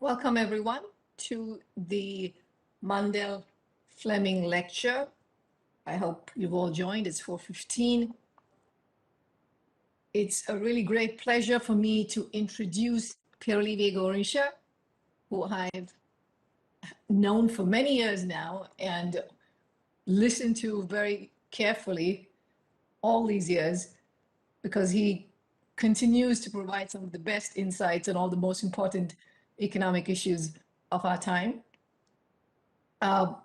Welcome everyone to the Mundell-Fleming lecture. I hope you've all joined. It's 4:15. It's a really great pleasure for me to introduce Pierre Olivier Gourinchas, who I've known for many years now and listened to very carefully all these years because he continues to provide some of the best insights on all the most important economic issues of our time. Let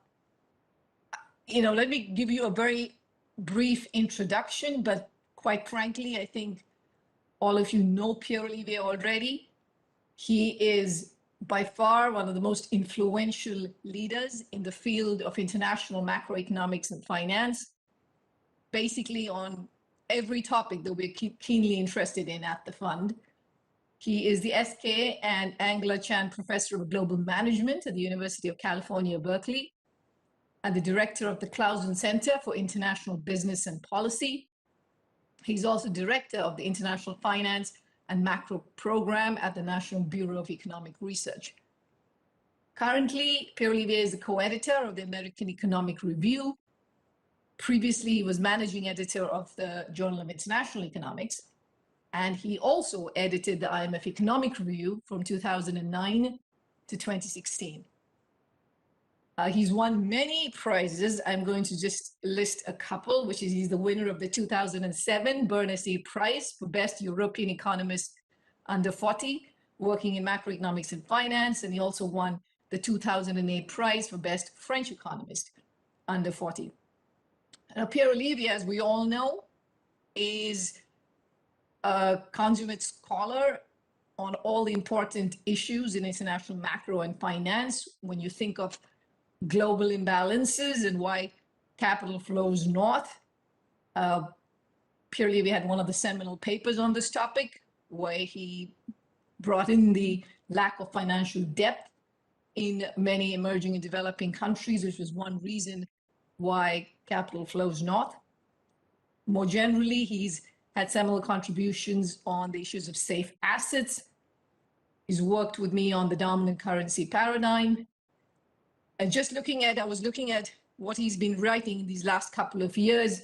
me give you a very brief introduction, but quite frankly, I think all of you know Pierre Olivier already. He is by far one of the most influential leaders in the field of international macroeconomics and finance, basically on every topic that we're keenly interested in at the fund. He is the S.K. and Angela Chan Professor of Global Management at the University of California, Berkeley, and the director of the Clausen Center for International Business and Policy. He's also director of the International Finance and Macro Program at the National Bureau of Economic Research. Currently, Pierre Olivier is the co-editor of the American Economic Review. Previously, he was managing editor of the Journal of International Economics. And he also edited the IMF Economic Review from 2009 to 2016. He's won many prizes. I'm going to just list a couple, which is he's the winner of the 2007 Berners-Lee Prize for Best European Economist Under 40, working in macroeconomics and finance. And he also won the 2008 Prize for Best French Economist Under 40. Now, Pierre Olivier, as we all know, is a consummate scholar on all the important issues in international macro and finance. When you think of global imbalances and why capital flows north, Pierre Olivier had one of the seminal papers on this topic, where he brought in the lack of financial depth in many emerging and developing countries, which was one reason why capital flows north. More generally, he's had seminal contributions on the issues of safe assets. He's worked with me on the dominant currency paradigm. And I was looking at what he's been writing in these last couple of years.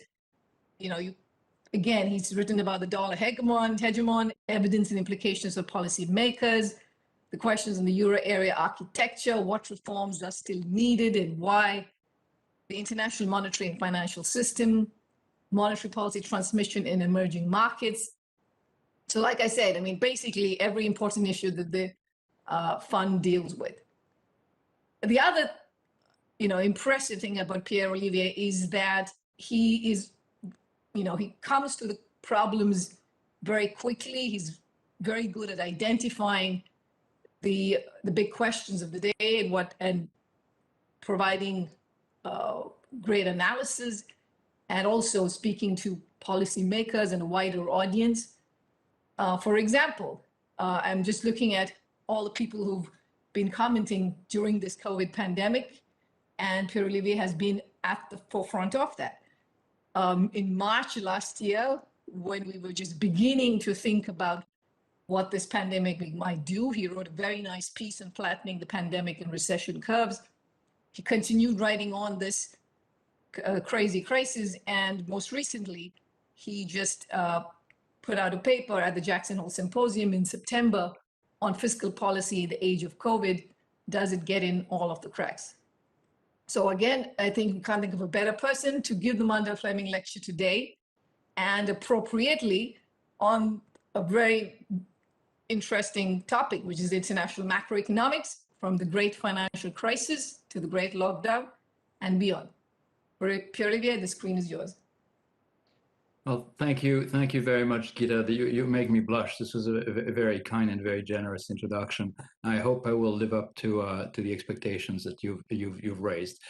Again, he's written about the dollar hegemon, evidence and implications of policy makers, the questions on the euro area architecture, what reforms are still needed and why, the international monetary and financial system, monetary policy transmission in emerging markets. So like I said, basically every important issue that the fund deals with. The other, impressive thing about Pierre Olivier is that he comes to the problems very quickly. He's very good at identifying the big questions of the day and providing great analysis, and also speaking to policymakers and a wider audience. For example, I'm just looking at all the people who've been commenting during this COVID pandemic, and Pierre Olivier has been at the forefront of that. In March last year, when we were just beginning to think about what this pandemic might do, he wrote a very nice piece on flattening the pandemic and recession curves. He continued writing on this crazy crisis, and most recently, he just put out a paper at the Jackson Hole Symposium in September on fiscal policy in the age of COVID. Does it get in all of the cracks? So again, I think we can't think of a better person to give the Mundell-Fleming lecture today, and appropriately on a very interesting topic, which is international macroeconomics, from the great financial crisis to the great lockdown and beyond. Pierre Olivier, the screen is yours. Well, thank you very much, Gita. You make me blush. This was a very kind and very generous introduction. I hope I will live up to the expectations that you've raised.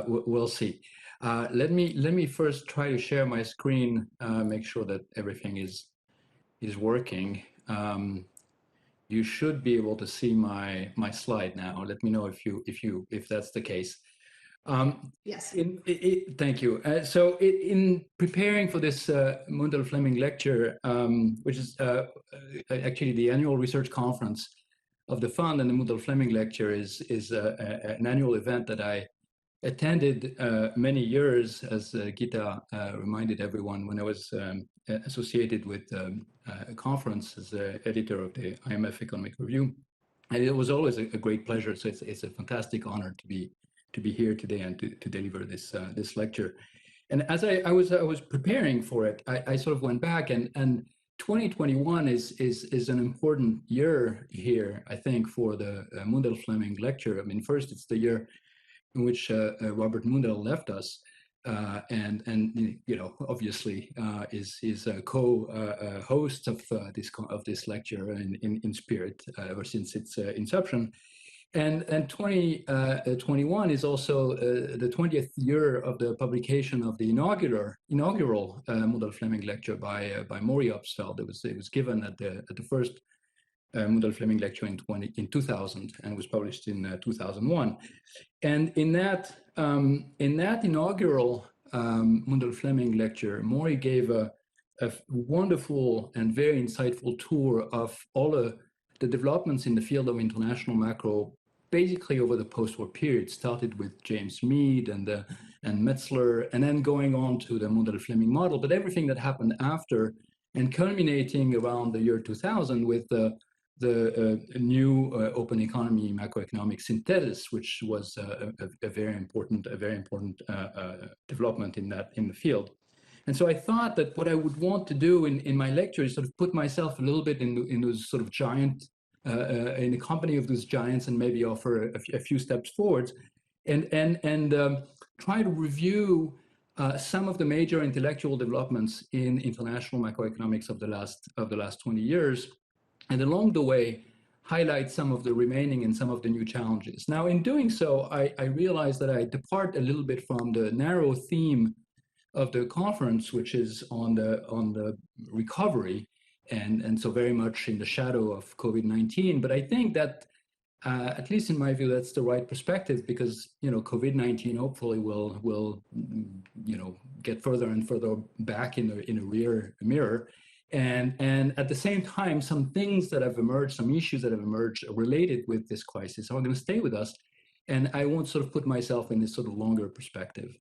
We'll see. Let me first try to share my screen, make sure that everything is working. You should be able to see my slide now. Let me know if that's the case. Yes. Thank you. So in preparing for this Mundell-Fleming lecture, which is actually the annual research conference of the fund. And the Mundell-Fleming lecture is an annual event that I attended many years, as Gita reminded everyone, when I was associated with a conference as editor of the IMF Economic Review. And it was always a great pleasure. So it's a fantastic honor to be here today and to deliver this lecture. And as I was preparing for it, I sort of went back, and 2021 is an important year here, I think, for the Mundell-Fleming lecture. I mean, first, it's the year in which Robert Mundell left us, and you know, obviously is a co-host of this lecture in spirit ever since its inception. And 2021 is also the 20th year of the publication of the inaugural Mundell-Fleming lecture by Maury Opsfeld. It was given at the first Mundell-Fleming lecture in 2000, and was published in 2001. And in that inaugural Mundell-Fleming lecture, Maury gave a wonderful and very insightful tour of all the developments in the field of international macro, basically over the post-war period. Started with James Mead and Metzler, and then going on to the Mundell-Fleming model, but everything that happened after, and culminating around the year 2000 with the new open economy macroeconomic synthesis, which was a very important development in the field. And so I thought that what I would want to do in my lecture is sort of put myself a little bit in those sort of giant, in the company of those giants, and maybe offer a few steps forwards, and try to review some of the major intellectual developments in international macroeconomics of the last 20 years, and along the way highlight some of the remaining and some of the new challenges. Now, in doing so, I realized that I depart a little bit from the narrow theme of the conference, which is on the recovery, and so very much in the shadow of COVID-19. But I think that, at least in my view, that's the right perspective, because, you know, COVID-19 hopefully will you know, get further and further back in a rear mirror. And at the same time, some things that have emerged, some issues that have emerged related with this crisis are going to stay with us. And I won't sort of put myself in this sort of longer perspective.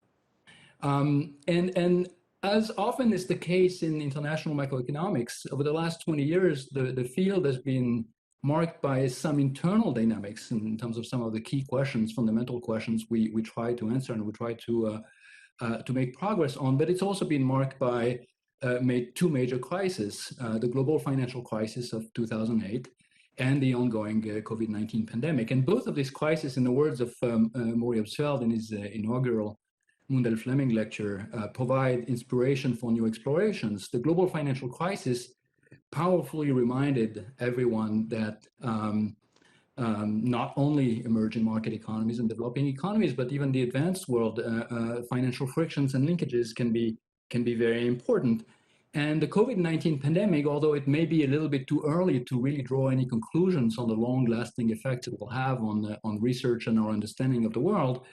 And as often is the case in international macroeconomics, over the last 20 years, the field has been marked by some internal dynamics in terms of some of the key questions, fundamental questions we try to answer and we try to make progress on. But it's also been marked by two major crises, the global financial crisis of 2008 and the ongoing COVID-19 pandemic. And both of these crises, in the words of Maury Opsfeld in his inaugural Mundell-Fleming lecture, provide inspiration for new explorations. The global financial crisis powerfully reminded everyone that not only emerging market economies and developing economies, but even the advanced world, financial frictions and linkages can be very important. And the COVID-19 pandemic, although it may be a little bit too early to really draw any conclusions on the long-lasting effects it will have on research and our understanding of the world,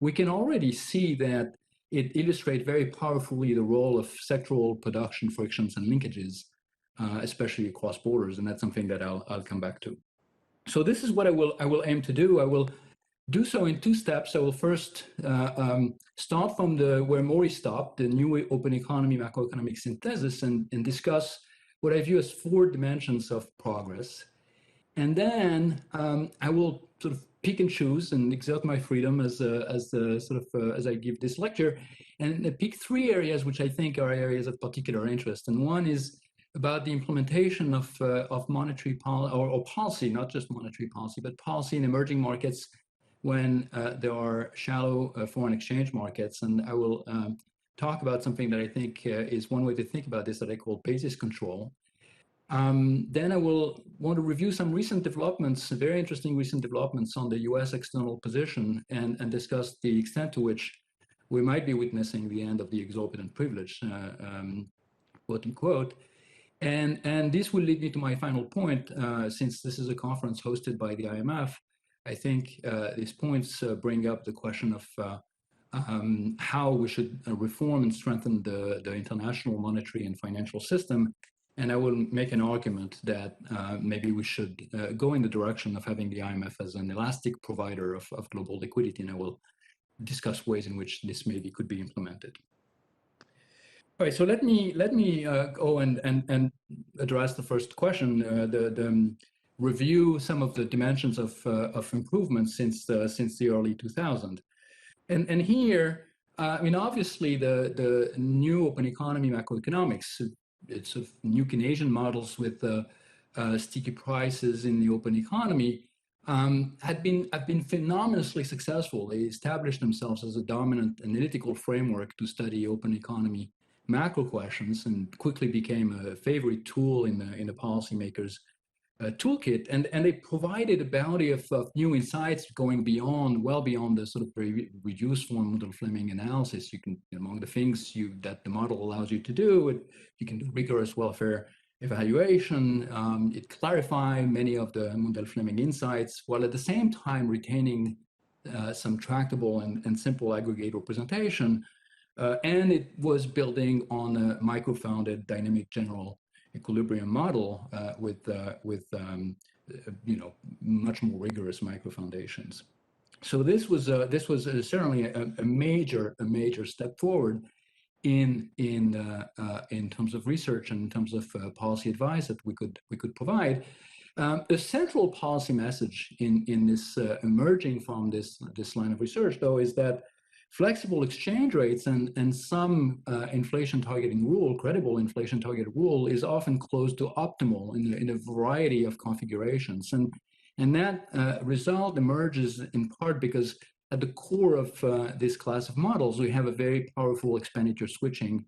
we can already see that it illustrates very powerfully the role of sectoral production frictions and linkages, especially across borders, and that's something that I'll come back to. So this is what I will aim to do. I will do so in two steps. I will first start from where Maury stopped, the new open economy macroeconomic synthesis, and discuss what I view as 4 dimensions of progress. And then I will sort of pick and choose and exert my freedom as I give this lecture, and pick 3 areas which I think are areas of particular interest. And one is about the implementation of monetary policy, or policy, not just monetary policy, but policy in emerging markets when there are shallow foreign exchange markets. And I will talk about something that I think is one way to think about this that I call basis control. Then I will want to review some recent developments, very interesting recent developments on the US external position, and discuss the extent to which we might be witnessing the end of the exorbitant privilege, quote unquote. And this will lead me to my final point, since this is a conference hosted by the IMF. I think these points bring up the question of how we should reform and strengthen the international monetary and financial system, And I will make an argument that maybe we should go in the direction of having the IMF as an elastic provider of global liquidity, and I will discuss ways in which this maybe could be implemented. All right, so let me go and address the first question, review some of the dimensions of improvement since the early 2000s. And here, I mean, obviously the new open economy macroeconomics, it's sort of new Keynesian models with sticky prices in the open economy have been phenomenally successful. They established themselves as a dominant analytical framework to study open economy macro questions, and quickly became a favorite tool in the policymakers' toolkit, and they provided a bounty of new insights going well beyond the sort of very reduced form Mundell-Fleming analysis. You can, among the things that the model allows you to do, you can do rigorous welfare evaluation. It clarifies many of the Mundell-Fleming insights, while at the same time retaining some tractable and simple aggregate representation. And it was building on a micro-founded dynamic general equilibrium model with much more rigorous micro foundations. So this was certainly a major step forward in terms of research and in terms of policy advice that we could provide. The central policy message in this emerging from this line of research, though, is that flexible exchange rates and some inflation targeting rule, credible inflation targeted rule, is often close to optimal in a variety of configurations. And that result emerges in part because at the core of this class of models, we have a very powerful expenditure switching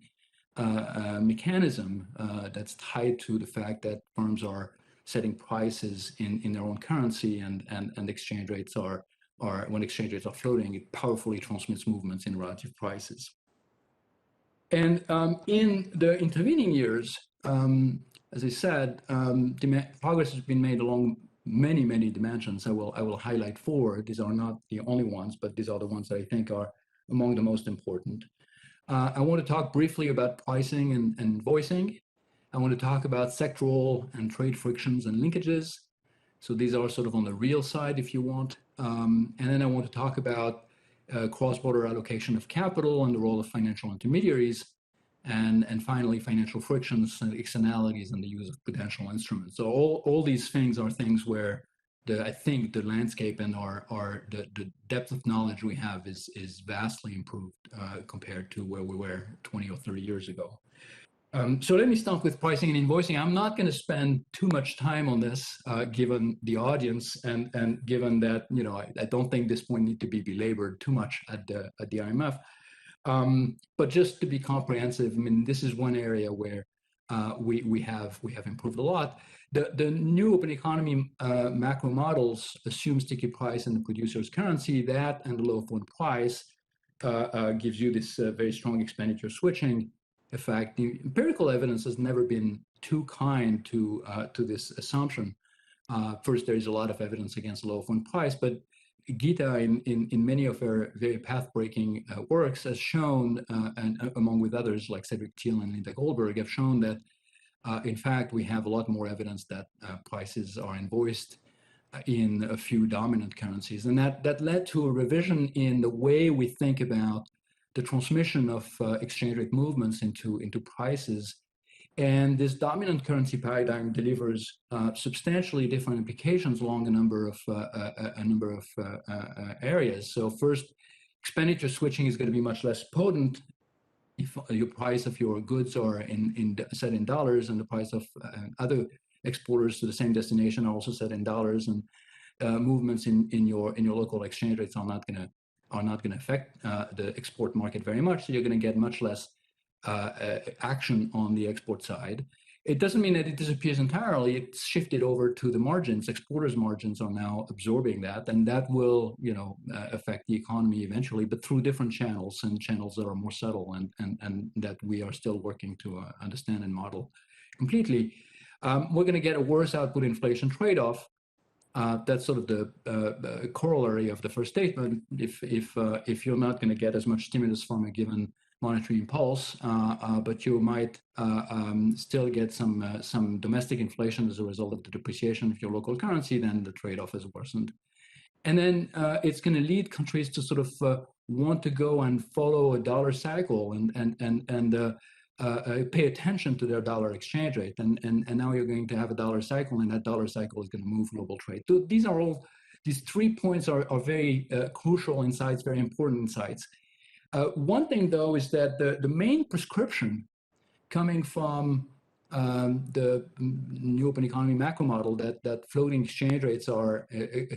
mechanism that's tied to the fact that firms are setting prices in their own currency, and exchange rates when exchange rates are floating, it powerfully transmits movements in relative prices. And in the intervening years, as I said, progress has been made along many dimensions. I will highlight four. These are not the only ones, but these are the ones that I think are among the most important. I want to talk briefly about pricing and invoicing. I want to talk about sectoral and trade frictions and linkages. So these are sort of on the real side, if you want. And then I want to talk about cross-border allocation of capital and the role of financial intermediaries. And finally, financial frictions and externalities and the use of prudential instruments. So all these things are things where I think the landscape and the depth of knowledge we have is vastly improved compared to where we were 20 or 30 years ago. So let me start with pricing and invoicing. I'm not going to spend too much time on this, given the audience, and given that I don't think this point need to be belabored too much at the IMF. But just to be comprehensive, I mean, this is one area where we have improved a lot. The new open economy macro models assume sticky price in the producer's currency. That and the low foreign price gives you this very strong expenditure switching effect. The empirical evidence has never been too kind to this assumption. First, there is a lot of evidence against low foreign price, but Gita, in many of her very path-breaking works, has shown, and among with others like Cedric Thiel and Linda Goldberg, have shown that, in fact, we have a lot more evidence that prices are invoiced in a few dominant currencies. And that led to a revision in the way we think about the transmission of exchange rate movements into prices. And this dominant currency paradigm delivers substantially different implications along a number of areas. So first, expenditure switching is going to be much less potent if your price of your goods are set in dollars, and the price of other exporters to the same destination are also set in dollars, and movements in your local exchange rates are not going to affect the export market very much. So you're going to get much less action on the export side. It doesn't mean that it disappears entirely. It's shifted over to the margins. Exporters' margins are now absorbing that, and that will, affect the economy eventually, but through different channels, and channels that are more subtle and that we are still working to understand and model completely. We're going to get a worse output inflation trade-off. That's sort of the corollary of the first statement. If you're not going to get as much stimulus from a given monetary impulse, but you might still get some domestic inflation as a result of the depreciation of your local currency. Then the trade-off is worsened. And then it's going to lead countries to sort of want to go and follow a dollar cycle and pay attention to their dollar exchange rate. And now you're going to have a dollar cycle, and that dollar cycle is going to move global trade. So these 3 points are very crucial insights, very important insights. One thing, though, is that the main prescription coming from the new open economy macro model that floating exchange rates are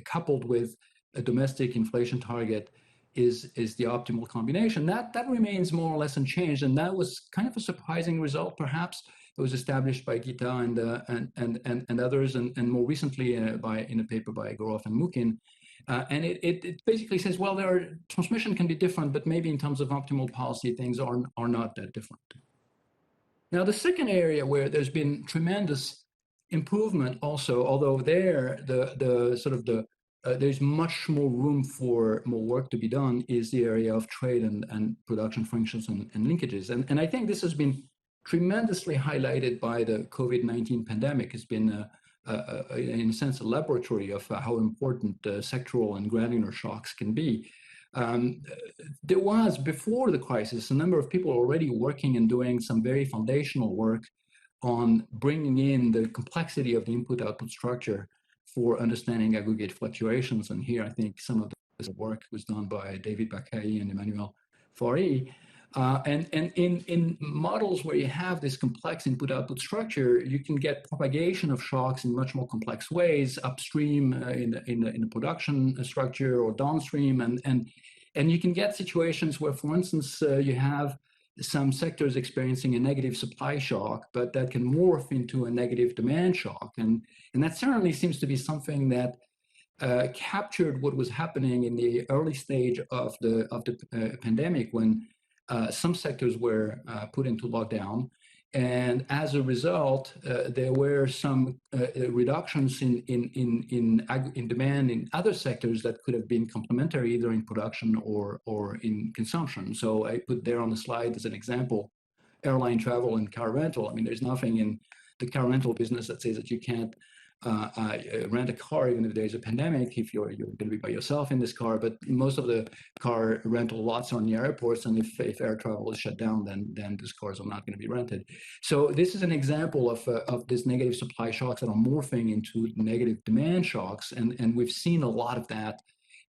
coupled with a domestic inflation target is the optimal combination. That remains more or less unchanged, and that was kind of a surprising result, perhaps. It was established by Gita and others, and more recently in a paper by Gourinchas and Mukin. And it basically says, well, transmission can be different, but maybe in terms of optimal policy, things are not that different. Now, the second area where there's been tremendous improvement also, although there's much more room for more work to be done, is the area of trade and production functions and linkages. And I think this has been tremendously highlighted by the COVID-19 pandemic. It's been, in a sense, a laboratory of how important sectoral and granular shocks can be. There was, before the crisis, a number of people already working and doing some very foundational work on bringing in the complexity of the input-output structure for understanding aggregate fluctuations. And here, I think some of this work was done by David Bakai and Emmanuel Fauri. And in models where you have this complex input-output structure, you can get propagation of shocks in much more complex ways, upstream in the production structure or downstream, and you can get situations where, for instance, you have some sectors experiencing a negative supply shock, but that can morph into a negative demand shock, and that certainly seems to be something that captured what was happening in the early stage of the pandemic, when some sectors were put into lockdown, and as a result, there were some reductions in demand in other sectors that could have been complementary, either in production or in consumption. So I put there on the slide as an example, airline travel and car rental. I mean, there's nothing in the car rental business that says that you can't rent a car even if there's a pandemic, if you're going to be by yourself in this car. But most of the car rental lots are near airports, and if air travel is shut down, then these cars are not going to be rented. So this is an example of this negative supply shocks that are morphing into negative demand shocks, and we've seen a lot of that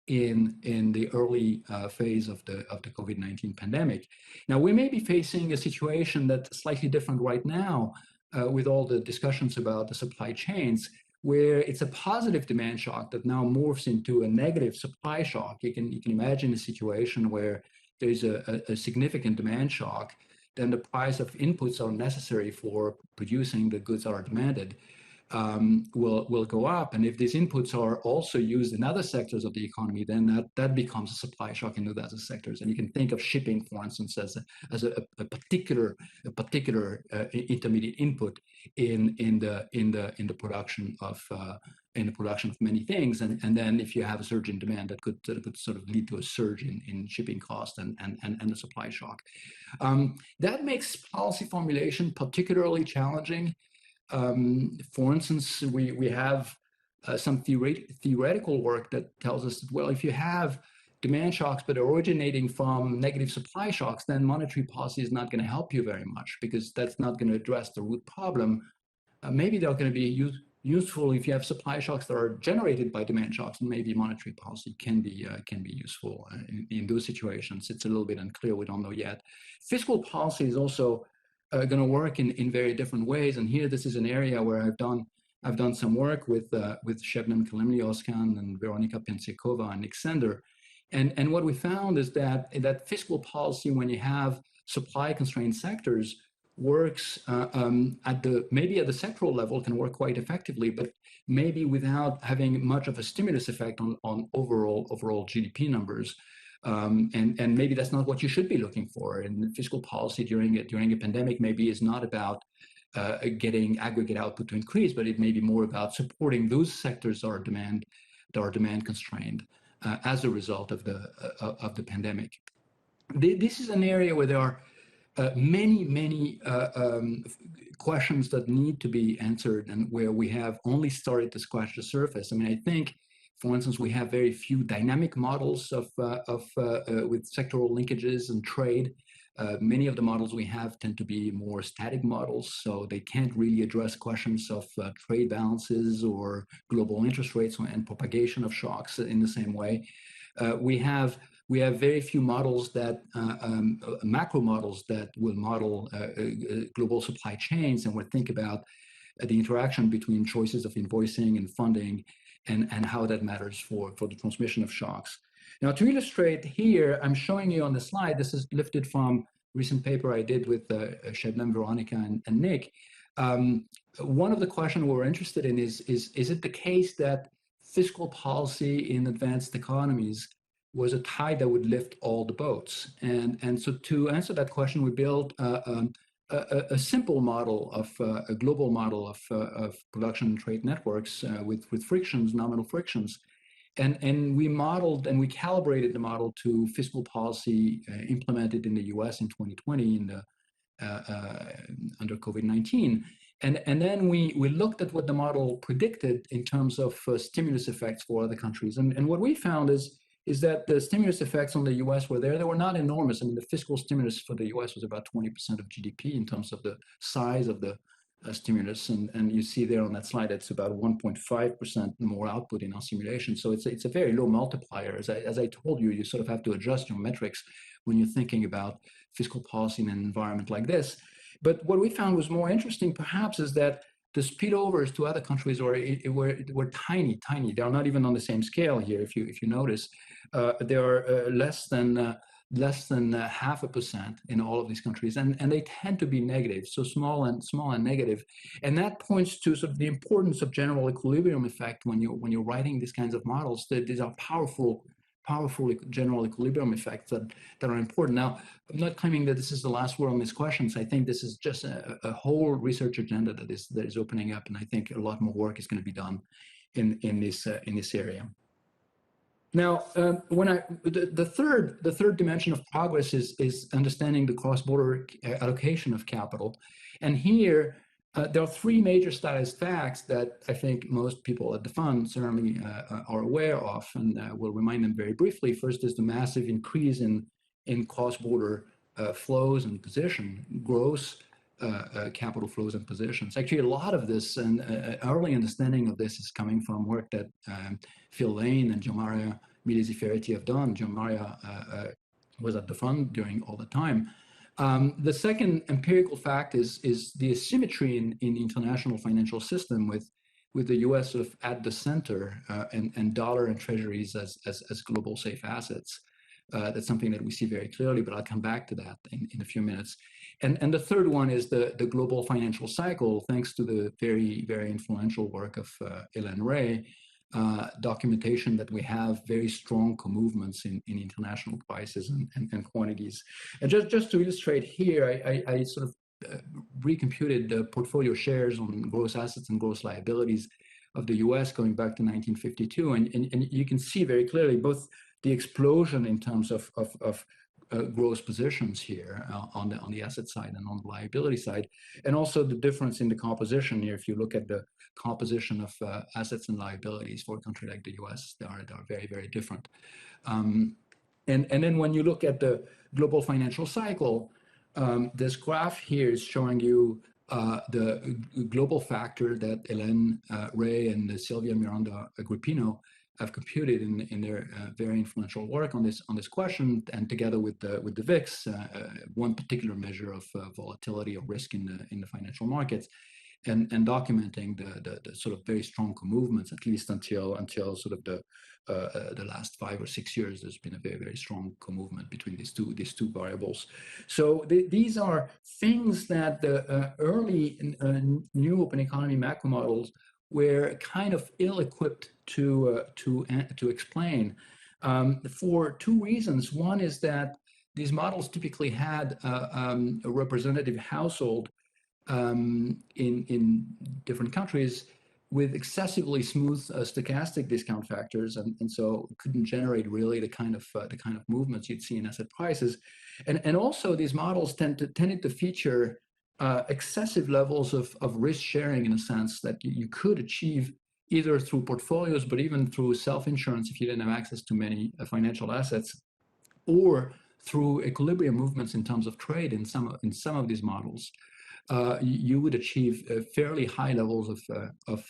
in the early phase of the COVID-19 pandemic. Now, we may be facing a situation that's slightly different right now, with all the discussions about the supply chains, where it's a positive demand shock that now morphs into a negative supply shock. You can imagine a situation where there's a significant demand shock, then the price of inputs are necessary for producing the goods that are demanded will go up. And if these inputs are also used in other sectors of the economy, then that becomes a supply shock in those other sectors. And you can think of shipping, for instance, as a particular intermediate input in the production of many things. And then if you have a surge in demand, that could sort of lead to a surge in shipping cost and a supply shock. That makes policy formulation particularly challenging. For instance, we have some theoretical work that tells us that, well, if you have demand shocks but originating from negative supply shocks, then monetary policy is not going to help you very much, because that's not going to address the root problem. Maybe they're going to be useful if you have supply shocks that are generated by demand shocks, and maybe monetary policy can be useful in those situations. It's a little bit unclear. We don't know yet. Fiscal policy is also going to work in very different ways, and here this is an area where I've done some work with Shebnem Kalemli-Oskan and Veronika Pensekova and Nick Sender, and what we found is that fiscal policy, when you have supply constrained sectors, works maybe at the sectoral level, can work quite effectively, but maybe without having much of a stimulus effect on overall GDP numbers. And maybe that's not what you should be looking for. And fiscal policy during a pandemic maybe is not about getting aggregate output to increase, but it may be more about supporting those sectors that are demand constrained as a result of the pandemic. this is an area where there are many questions that need to be answered, and where we have only started to scratch the surface. I mean, I think, for instance, we have very few dynamic models with sectoral linkages and trade. Many of the models we have tend to be more static models, so they can't really address questions of trade balances or global interest rates and propagation of shocks in the same way. We have very few models that macro models that will model global supply chains and would think about the interaction between choices of invoicing and funding, and how that matters for the transmission of shocks. Now, to illustrate here, I'm showing you on the slide, this is lifted from a recent paper I did with Shebnem, Veronica, and Nick. One of the questions we're interested in is it the case that fiscal policy in advanced economies was a tide that would lift all the boats? And so to answer that question, we built a simple model of a global model of production and trade networks with frictions, nominal frictions. And we modeled and we calibrated the model to fiscal policy implemented in the US in 2020 under COVID-19. And then we looked at what the model predicted in terms of stimulus effects for other countries. And what we found is that the stimulus effects on the US were there. They were not enormous. I mean, the fiscal stimulus for the US was about 20% of GDP in terms of the size of the stimulus. And you see there on that slide, it's about 1.5% more output in our simulation. So it's a very low multiplier. As I told you, you sort of have to adjust your metrics when you're thinking about fiscal policy in an environment like this. But what we found was more interesting, perhaps, is that the spillovers to other countries were tiny. They are not even on the same scale here. If you notice, there are less than 0.5% in all of these countries, and they tend to be negative, so small and negative, and that points to sort of the importance of general equilibrium effect when you're writing these kinds of models. That these are powerful general equilibrium effects that are important. Now, I'm not claiming that this is the last word on these questions. I think this is just a whole research agenda that is opening up, and I think a lot more work is going to be done in this area. Now, the third dimension of progress is understanding the cross-border allocation of capital, and here there are three major status facts that I think most people at the fund certainly are aware of, and we'll remind them very briefly. First is the massive increase in cross-border flows and position, gross capital flows and positions. Actually, a lot of this and early understanding of this is coming from work that Phil Lane and Gianmaria Milesi-Ferretti have done. Gianmaria was at the fund during all the time. The second empirical fact is the asymmetry in the international financial system with the US sort of at the center and dollar and treasuries as global safe assets. That's something that we see very clearly, but I'll come back to that in a few minutes. And the third one is the global financial cycle, thanks to the very, very influential work of Ellen Ray, documentation that we have very strong co-movements in international prices and quantities. And just to illustrate here, I sort of recomputed the portfolio shares on gross assets and gross liabilities of the US going back to 1952. And you can see very clearly both the explosion in terms of gross positions here on the asset side and on the liability side, and also the difference in the composition here. If you look at the composition of assets and liabilities for a country like the US, they are very, very different. And then when you look at the global financial cycle, this graph here is showing you the global factor that Hélène Ray and Sylvia Miranda Agrippino have computed in their very influential work on this question, and together with the VIX, one particular measure of volatility or risk in the financial markets, and documenting the sort of very strong movements, at least until sort of the last 5 or 6 years. There's been a very, very strong movement between these two variables. So these are things that the early new open economy macro models were kind of ill-equipped to explain for two reasons. One is that these models typically had a representative household in different countries with excessively smooth stochastic discount factors, and so couldn't generate really the kind of movements you'd see in asset prices, and also these models tended to feature excessive levels of risk sharing, in a sense that you could achieve either through portfolios, but even through self-insurance if you didn't have access to many financial assets, or through equilibrium movements in terms of trade in some of these models. You would achieve fairly high levels of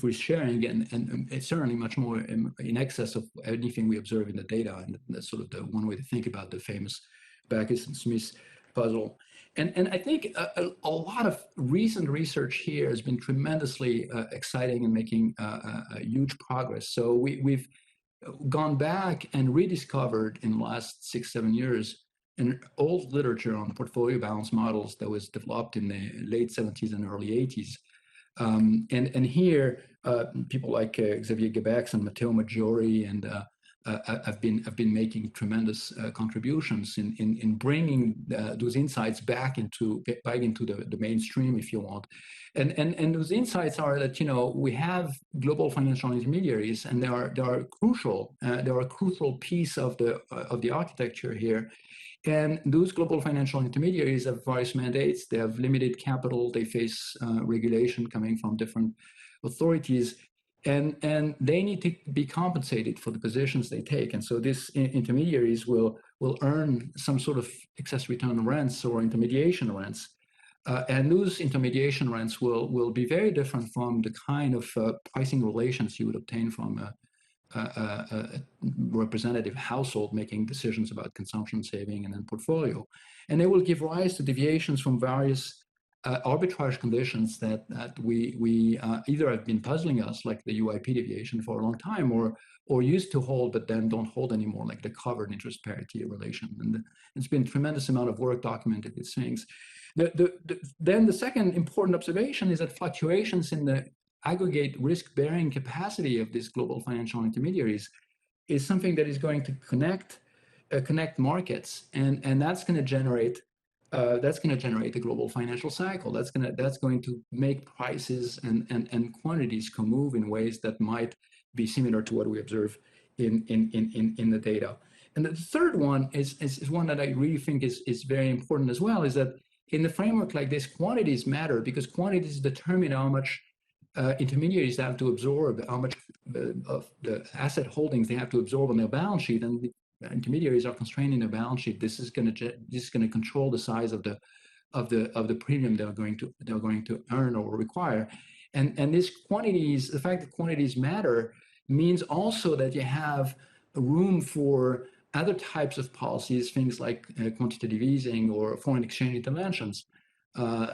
risk sharing, and it's certainly much more in excess of anything we observe in the data. And that's sort of the one way to think about the famous Backus and Smith puzzle. And I think a lot of recent research here has been tremendously exciting and making huge progress. So we've gone back and rediscovered in the last 6-7 years an old literature on portfolio balance models that was developed in the late 70s and early 80s. And here, people like Xavier Gebex and Matteo Maggiore and have been making tremendous contributions in bringing those insights back into the mainstream, if you want. And those insights are that, you know, we have global financial intermediaries, and they are crucial. They are a crucial piece of the architecture here. And those global financial intermediaries have various mandates. They have limited capital. They face regulation coming from different authorities, and they need to be compensated for the positions they take. And so these intermediaries will earn some sort of excess return rents or intermediation rents. And those intermediation rents will be very different from the kind of pricing relations you would obtain from a representative household making decisions about consumption, saving, and then portfolio. And they will give rise to deviations from various arbitrage conditions that we either have been puzzling us, like the UIP deviation for a long time, or used to hold but then don't hold anymore, like the covered interest parity relation. And it's been a tremendous amount of work documenting these things. Then the second important observation is that fluctuations in the aggregate risk-bearing capacity of these global financial intermediaries is something that is going to connect markets, and that's going to generate a global financial cycle. That's going to make prices and quantities move in ways that might be similar to what we observe in the data. And the third one is one that I really think is very important as well, is that in the framework like this, quantities matter, because quantities determine how much intermediaries have to absorb, how much of the asset holdings they have to absorb on their balance sheet, and the intermediaries are constraining their balance sheet. This is going to control the size of the premium they're going to earn or require, and this quantities, the fact that quantities matter, means also that you have room for other types of policies, things like quantitative easing or foreign exchange interventions.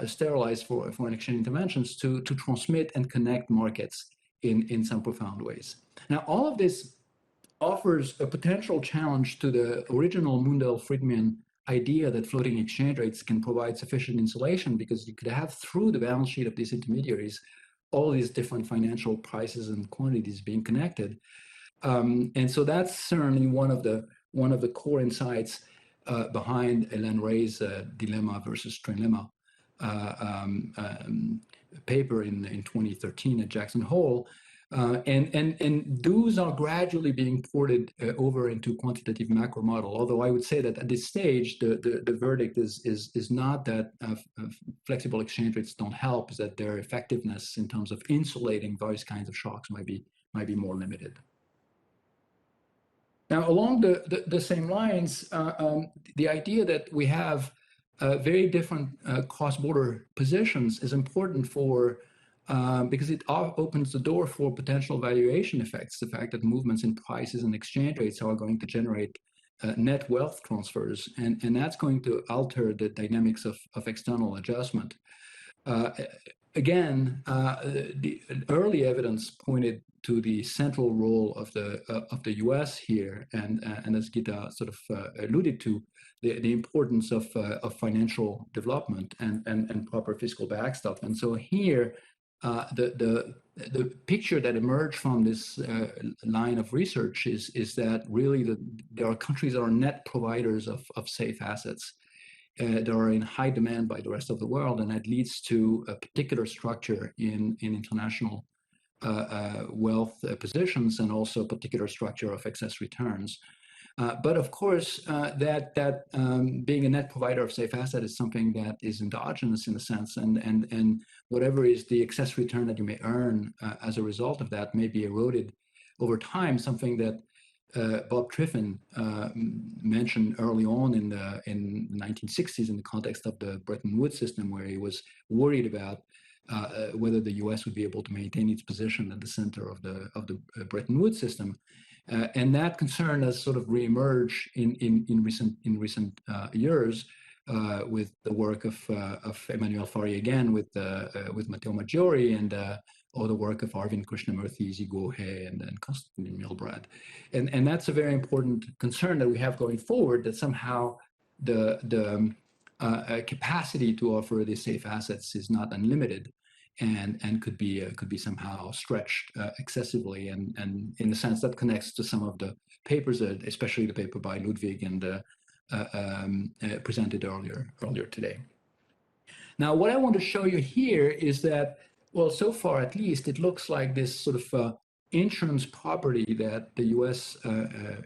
Sterilized for foreign exchange interventions to transmit and connect markets in some profound ways. Now, all of this offers a potential challenge to the original Mundell-Fleming idea that floating exchange rates can provide sufficient insulation, because you could have, through the balance sheet of these intermediaries, all these different financial prices and quantities being connected. And so that's certainly one of the core insights behind Ellen Ray's dilemma versus trilemma paper in 2013 at Jackson Hole, and those are gradually being ported over into quantitative macro model. Although I would say that at this stage, the verdict is not that flexible exchange rates don't help, is that their effectiveness in terms of insulating various kinds of shocks might be more limited. Now, along the same lines, the idea that we have very different cross-border positions is important because it opens the door for potential valuation effects. The fact that movements in prices and exchange rates are going to generate net wealth transfers, and that's going to alter the dynamics of external adjustment. Again, the early evidence pointed to the central role of the U.S. here, and as Gita sort of alluded to, the importance of financial development and proper fiscal backstop. And so here, the picture that emerged from this line of research is that really there are countries that are net providers of safe assets. that are in high demand by the rest of the world, and that leads to a particular structure in international wealth positions, and also a particular structure of excess returns. But of course, being a net provider of safe asset is something that is endogenous in a sense, and whatever is the excess return that you may earn as a result of that may be eroded over time. Something that Bob Triffin mentioned early on in the 1960s in the context of the Bretton Woods system, where he was worried about whether the U.S. would be able to maintain its position at the center of the Bretton Woods system. And that concern has sort of reemerged in recent years with the work of Emmanuel Faria again, with Matteo Maggiore, and or the work of Arvind Krishnamurthy, Zigo He, and Konstantin Milbrad. And that's a very important concern that we have going forward, that somehow the capacity to offer these safe assets is not unlimited, and could be somehow stretched excessively, and in a sense that connects to some of the papers, especially the paper by Ludwig and presented earlier today. Now, what I want to show you here is that, well, so far at least, it looks like this sort of insurance property that the U.S.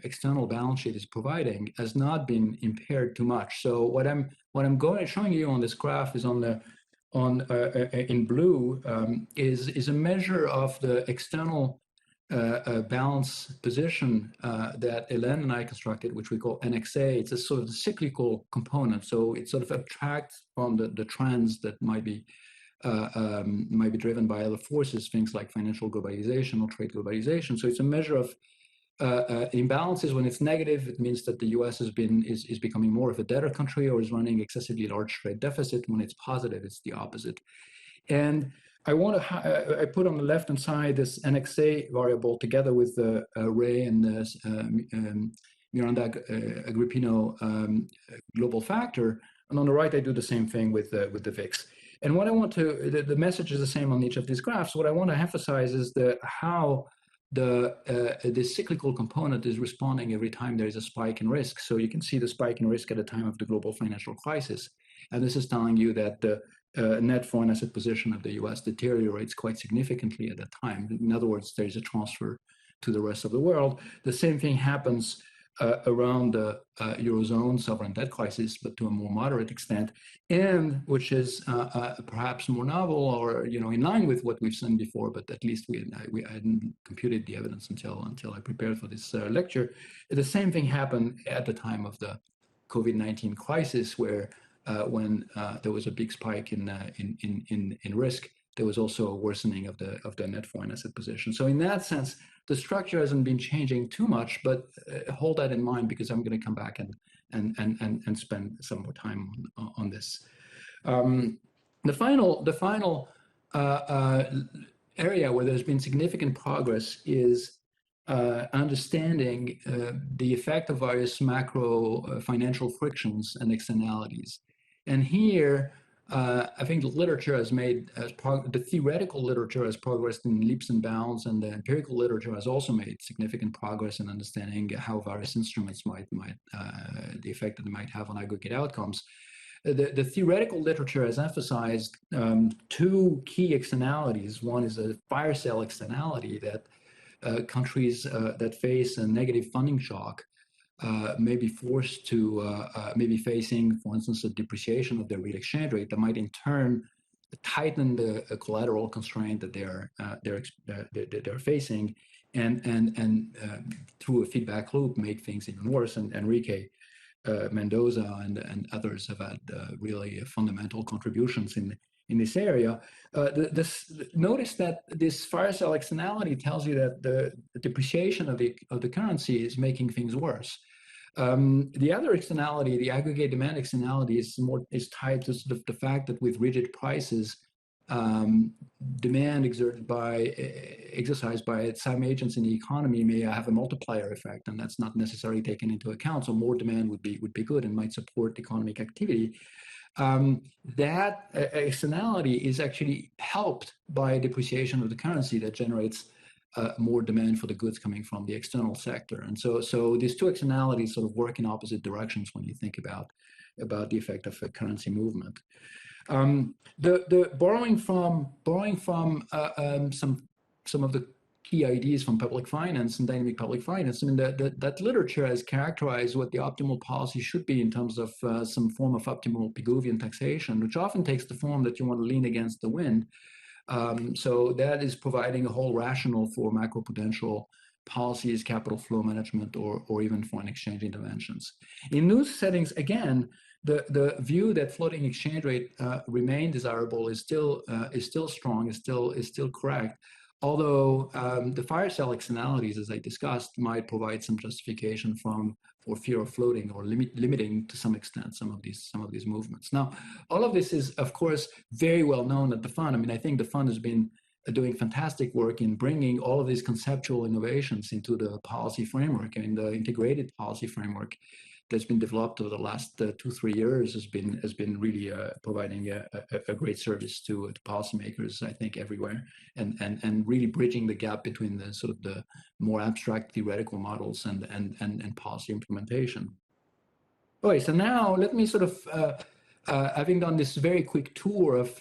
External balance sheet is providing has not been impaired too much. So what I'm showing you on this graph is in blue is a measure of the external balance position that Hélène and I constructed, which we call NXA. It's a sort of cyclical component, so it sort of abstracts from the trends that might be driven by other forces, things like financial globalization or trade globalization. So it's a measure of imbalances. When it's negative, it means that the U.S. is becoming more of a debtor country or is running excessively large trade deficit. When it's positive, it's the opposite. And I put on the left-hand side this NXA variable together with the Ray and Miranda Agrippino global factor, and on the right I do the same thing with the VIX. And what I want to, the message is the same on each of these graphs. What I want to emphasize is how the cyclical component is responding every time there is a spike in risk. So you can see the spike in risk at the time of the global financial crisis. And this is telling you that the net foreign asset position of the US deteriorates quite significantly at that time. In other words, there is a transfer to the rest of the world. The same thing happens around the Eurozone sovereign debt crisis, but to a more moderate extent, and which is perhaps more novel, or in line with what we've seen before, but at least I hadn't computed the evidence until I prepared for this lecture. The same thing happened at the time of the COVID-19 crisis, where when there was a big spike in risk, there was also a worsening of the net foreign asset position. So in that sense, the structure hasn't been changing too much, but hold that in mind, because I'm going to come back and spend some more time on this. The final area where there's been significant progress is understanding the effect of various macro financial frictions and externalities. And here, I think the literature has made, the theoretical literature has progressed in leaps and bounds, and the empirical literature has also made significant progress in understanding how various instruments the effect that they might have on aggregate outcomes. The theoretical literature has emphasized two key externalities. One is a fire sale externality, that countries that face a negative funding shock may be forced to, maybe facing, for instance, a depreciation of their real exchange rate that might in turn tighten the collateral constraint that they're facing, and through a feedback loop make things even worse. And Enrique Mendoza and others have had really fundamental contributions in this area. Notice that this fire sale externality tells you that the depreciation of the currency is making things worse. The other externality, the aggregate demand externality, is tied to sort of the fact that with rigid prices, demand exercised by some agents in the economy may have a multiplier effect, and that's not necessarily taken into account. So more demand would be good and might support economic activity. That externality is actually helped by depreciation of the currency that generates more demand for the goods coming from the external sector. And so these two externalities sort of work in opposite directions when you think about the effect of a currency movement. The borrowing from some of the key ideas from public finance and dynamic public finance. I mean, that literature has characterized what the optimal policy should be in terms of some form of optimal Pigouvian taxation, which often takes the form that you want to lean against the wind. So that is providing a whole rationale for macroprudential policies, capital flow management, or even foreign exchange interventions. In those settings, again, the view that floating exchange rate remain desirable is still strong, is still correct. Although the fire sale externalities, as I discussed, might provide some justification for fear of floating or limiting to some extent some of these movements. Now, all of this is, of course, very well known at the fund. I mean, I think the fund has been doing fantastic work in bringing all of these conceptual innovations into the policy framework. I mean, the integrated policy framework that's been developed over the last 2-3 years has been really providing a great service to policymakers, I think, everywhere, and really bridging the gap between the sort of the more abstract theoretical models and policy implementation. Okay, so now let me sort of, having done this very quick tour of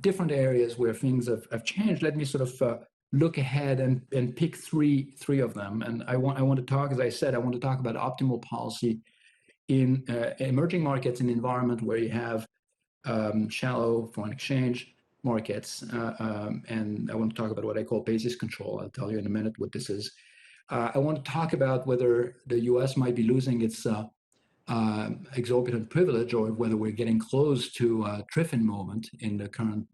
different areas where things have changed, let me sort of look ahead and pick three of them. And I want to talk, as I said, I want to talk about optimal policy in emerging markets, in an environment where you have shallow foreign exchange markets. And I want to talk about what I call basis control. I'll tell you in a minute what this is. I want to talk about whether the US might be losing its exorbitant privilege, or whether we're getting close to a Triffin moment in the current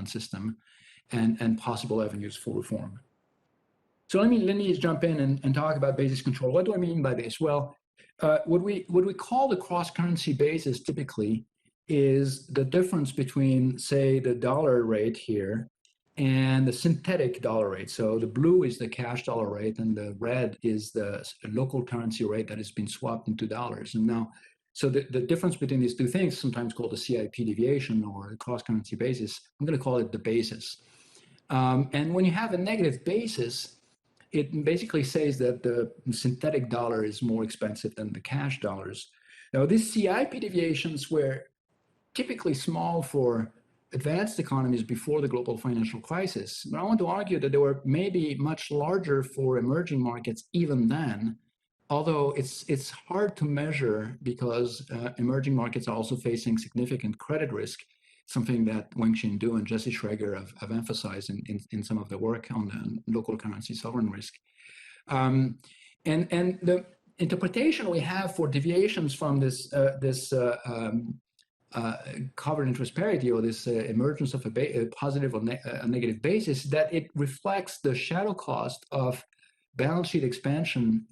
system. And possible avenues for reform. So let me jump in and talk about basis control. What do I mean by this? Well, what we call the cross-currency basis typically is the difference between, say, the dollar rate here and the synthetic dollar rate. So the blue is the cash dollar rate, and the red is the local currency rate that has been swapped into dollars. And now, so the difference between these two things, sometimes called the CIP deviation or the cross-currency basis, I'm going to call it the basis. And when you have a negative basis, it basically says that the synthetic dollar is more expensive than the cash dollars. Now, these CIP deviations were typically small for advanced economies before the global financial crisis. But I want to argue that they were maybe much larger for emerging markets even then, although it's hard to measure because emerging markets are also facing significant credit risk, something that Wenxin Du and Jesse Schreger have emphasized in some of their work on the local currency sovereign risk. And the interpretation we have for deviations from this covered interest parity, or this emergence of a positive or a negative basis, that it reflects the shadow cost of balance sheet expansion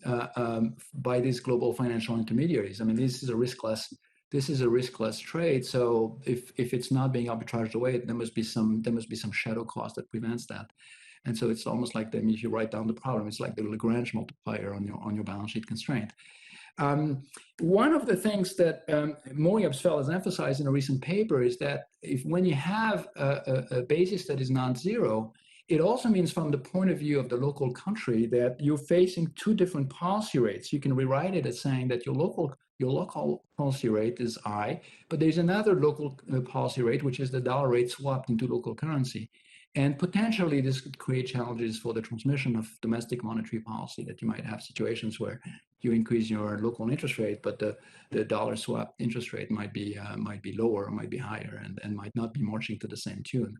by these global financial intermediaries. I mean, this is a riskless trade. So if it's not being arbitraged away, there must be some shadow cost that prevents that. And so it's almost like if you write down the problem, it's like the Lagrange multiplier on your balance sheet constraint. One of the things that Moriabsfeld has emphasized in a recent paper is that when you have a basis that is non-zero, it also means, from the point of view of the local country, that you're facing two different policy rates. You can rewrite it as saying that your local policy rate is I, but there's another local policy rate, which is the dollar rate swapped into local currency. And potentially this could create challenges for the transmission of domestic monetary policy, that you might have situations where you increase your local interest rate, but the dollar swap interest rate might be lower or might be higher and might not be marching to the same tune.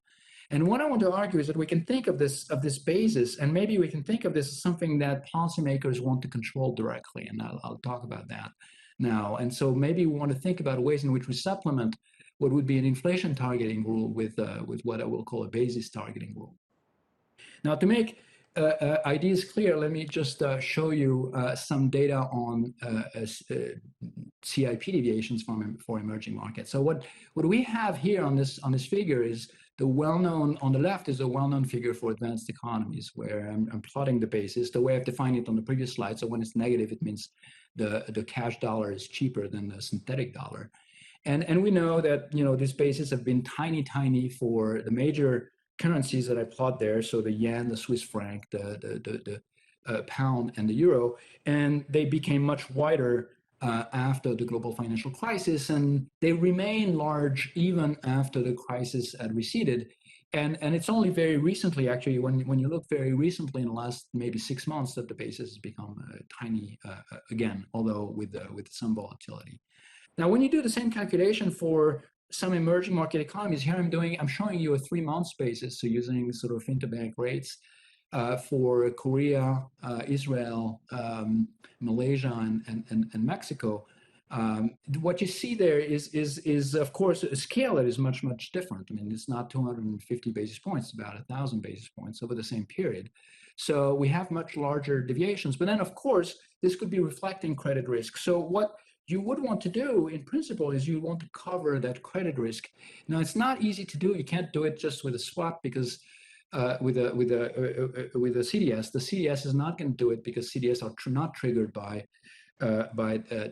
And what I want to argue is that we can think of this basis, and maybe we can think of this as something that policymakers want to control directly, and I'll talk about that now. And so maybe we want to think about ways in which we supplement what would be an inflation targeting rule with what I will call a basis targeting rule. Now, to make ideas clear, let me just show you some data on CIP deviations for emerging markets. So what we have here on this figure is the well-known, on the left is a well-known figure for advanced economies, where I'm plotting the basis the way I've defined it on the previous slide. So when it's negative, it means the cash dollar is cheaper than the synthetic dollar. And we know that these bases have been tiny for the major currencies that I plot there. So the yen, the Swiss franc, the pound, and the euro, and they became much wider after the global financial crisis, and they remain large even after the crisis had receded. And it's only very recently, actually, when you look very recently in the last maybe 6 months, that the basis has become tiny again, although with some volatility. Now, when you do the same calculation for some emerging market economies, here I'm showing you a 3-month basis, so using sort of interbank rates for Korea, Israel, Malaysia, and Mexico. What you see there is of course a scale that is much different. I mean, it's not 250 basis points, it's about 1,000 basis points over the same period. So we have much larger deviations. But then, of course, this could be reflecting credit risk. So what you would want to do, in principle, is you want to cover that credit risk. Now, it's not easy to do. You can't do it just with a swap because with a CDS, the CDS is not going to do it because CDS are not triggered by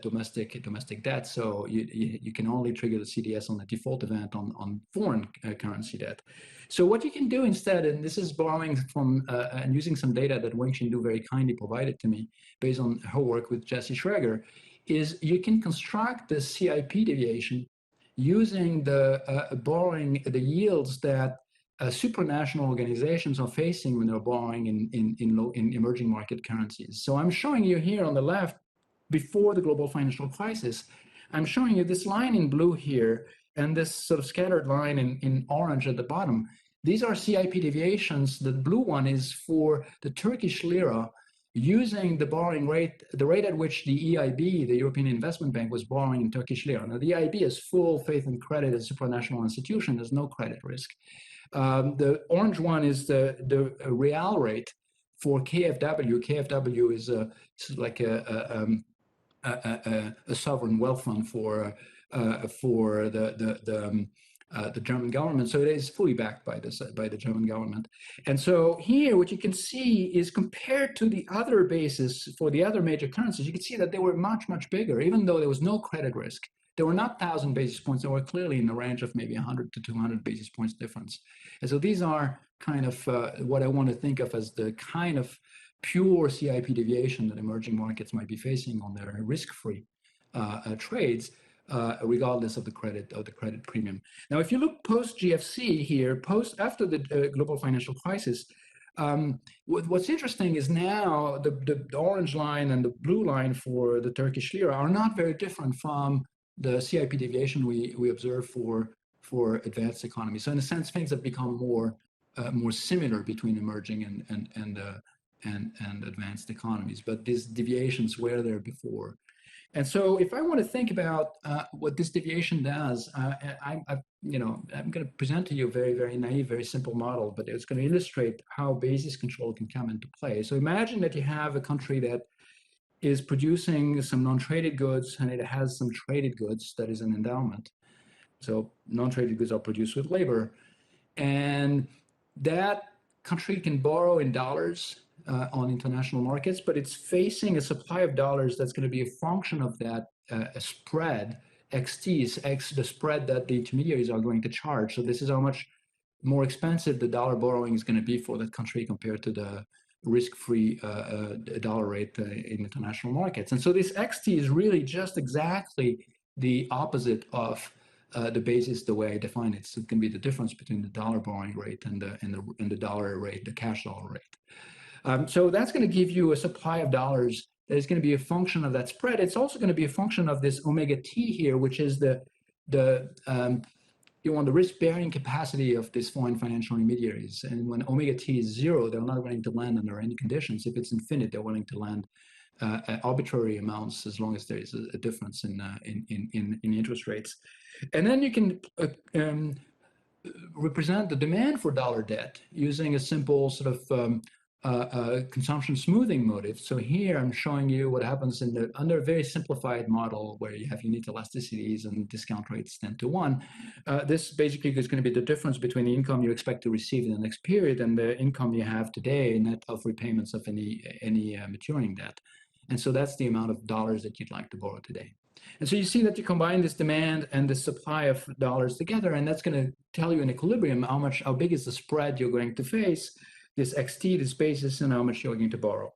domestic debt. So you can only trigger the CDS on the default event on foreign currency debt. So what you can do instead, and this is borrowing from and using some data that Weng-Xin Du very kindly provided to me based on her work with Jesse Schreger, is you can construct the CIP deviation using the borrowing the yields that supranational organizations are facing when they're borrowing in emerging market currencies. So I'm showing you here on the left, before the global financial crisis, I'm showing you this line in blue here and this sort of scattered line in orange at the bottom. These are CIP deviations. The blue one is for the Turkish lira using the borrowing rate, the rate at which the EIB, the European Investment Bank, was borrowing in Turkish lira. Now, the EIB has full faith and credit as a supranational institution. There's no credit risk. The orange one is the real rate for KfW. KfW is like a sovereign wealth fund for the German government. So it is fully backed by the German government. And so here, what you can see is compared to the other bases for the other major currencies, you can see that they were much bigger, even though there was no credit risk. They were not 1,000 basis points. They were clearly in the range of maybe 100 to 200 basis points difference. And so these are kind of what I want to think of as the kind of pure CIP deviation that emerging markets might be facing on their risk-free trades, regardless of the credit premium. Now, if you look post GFC here, after the global financial crisis, what's interesting is now the orange line and the blue line for the Turkish lira are not very different from the CIP deviation we observe for advanced economies. So in a sense, things have become more similar between emerging and advanced economies, but these deviations were there before. And so if I want to think about what this deviation does, I'm going to present to you a very naive, very simple model, but it's going to illustrate how basis control can come into play. So imagine that you have a country that is producing some non-traded goods and it has some traded goods that is an endowment. So non-traded goods are produced with labor, and that country can borrow in dollars on international markets, but it's facing a supply of dollars that's going to be a function of that spread, XT, the spread that the intermediaries are going to charge. So this is how much more expensive the dollar borrowing is going to be for that country compared to the risk-free dollar rate in international markets. And so this XT is really just exactly the opposite of the basis, the way I define it. So it can be the difference between the dollar borrowing rate and the dollar rate, the cash dollar rate. So that's going to give you a supply of dollars that is going to be a function of that spread. It's also going to be a function of this omega T here, which is the risk-bearing capacity of these foreign financial intermediaries. And when omega T is 0, they're not willing to lend under any conditions. If it's infinite, they're willing to lend arbitrary amounts as long as there is a difference in interest rates. And then you can represent the demand for dollar debt using a simple sort of consumption smoothing motive. So here I'm showing you what happens under a very simplified model where you have unique elasticities and discount rates 10 to 1. This basically is going to be the difference between the income you expect to receive in the next period and the income you have today, net of repayments of any maturing debt. And so that's the amount of dollars that you'd like to borrow today. And so you see that you combine this demand and the supply of dollars together, and that's going to tell you in equilibrium how big is the spread you're going to face, this XT, this basis, and how much you're going to borrow.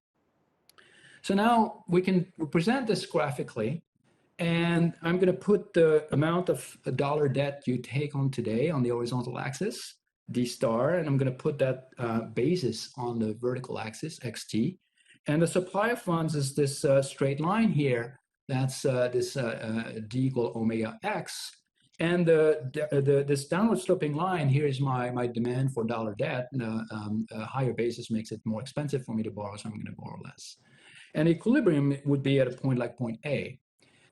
So now we can represent this graphically, and I'm going to put the amount of dollar debt you take on today on the horizontal axis, D star, and I'm going to put that basis on the vertical axis, XT. And the supply of funds is this straight line here. That's this D equal omega X. And this downward sloping line here is my demand for dollar debt. A higher basis makes it more expensive for me to borrow, so I'm going to borrow less. And equilibrium would be at a point like point A.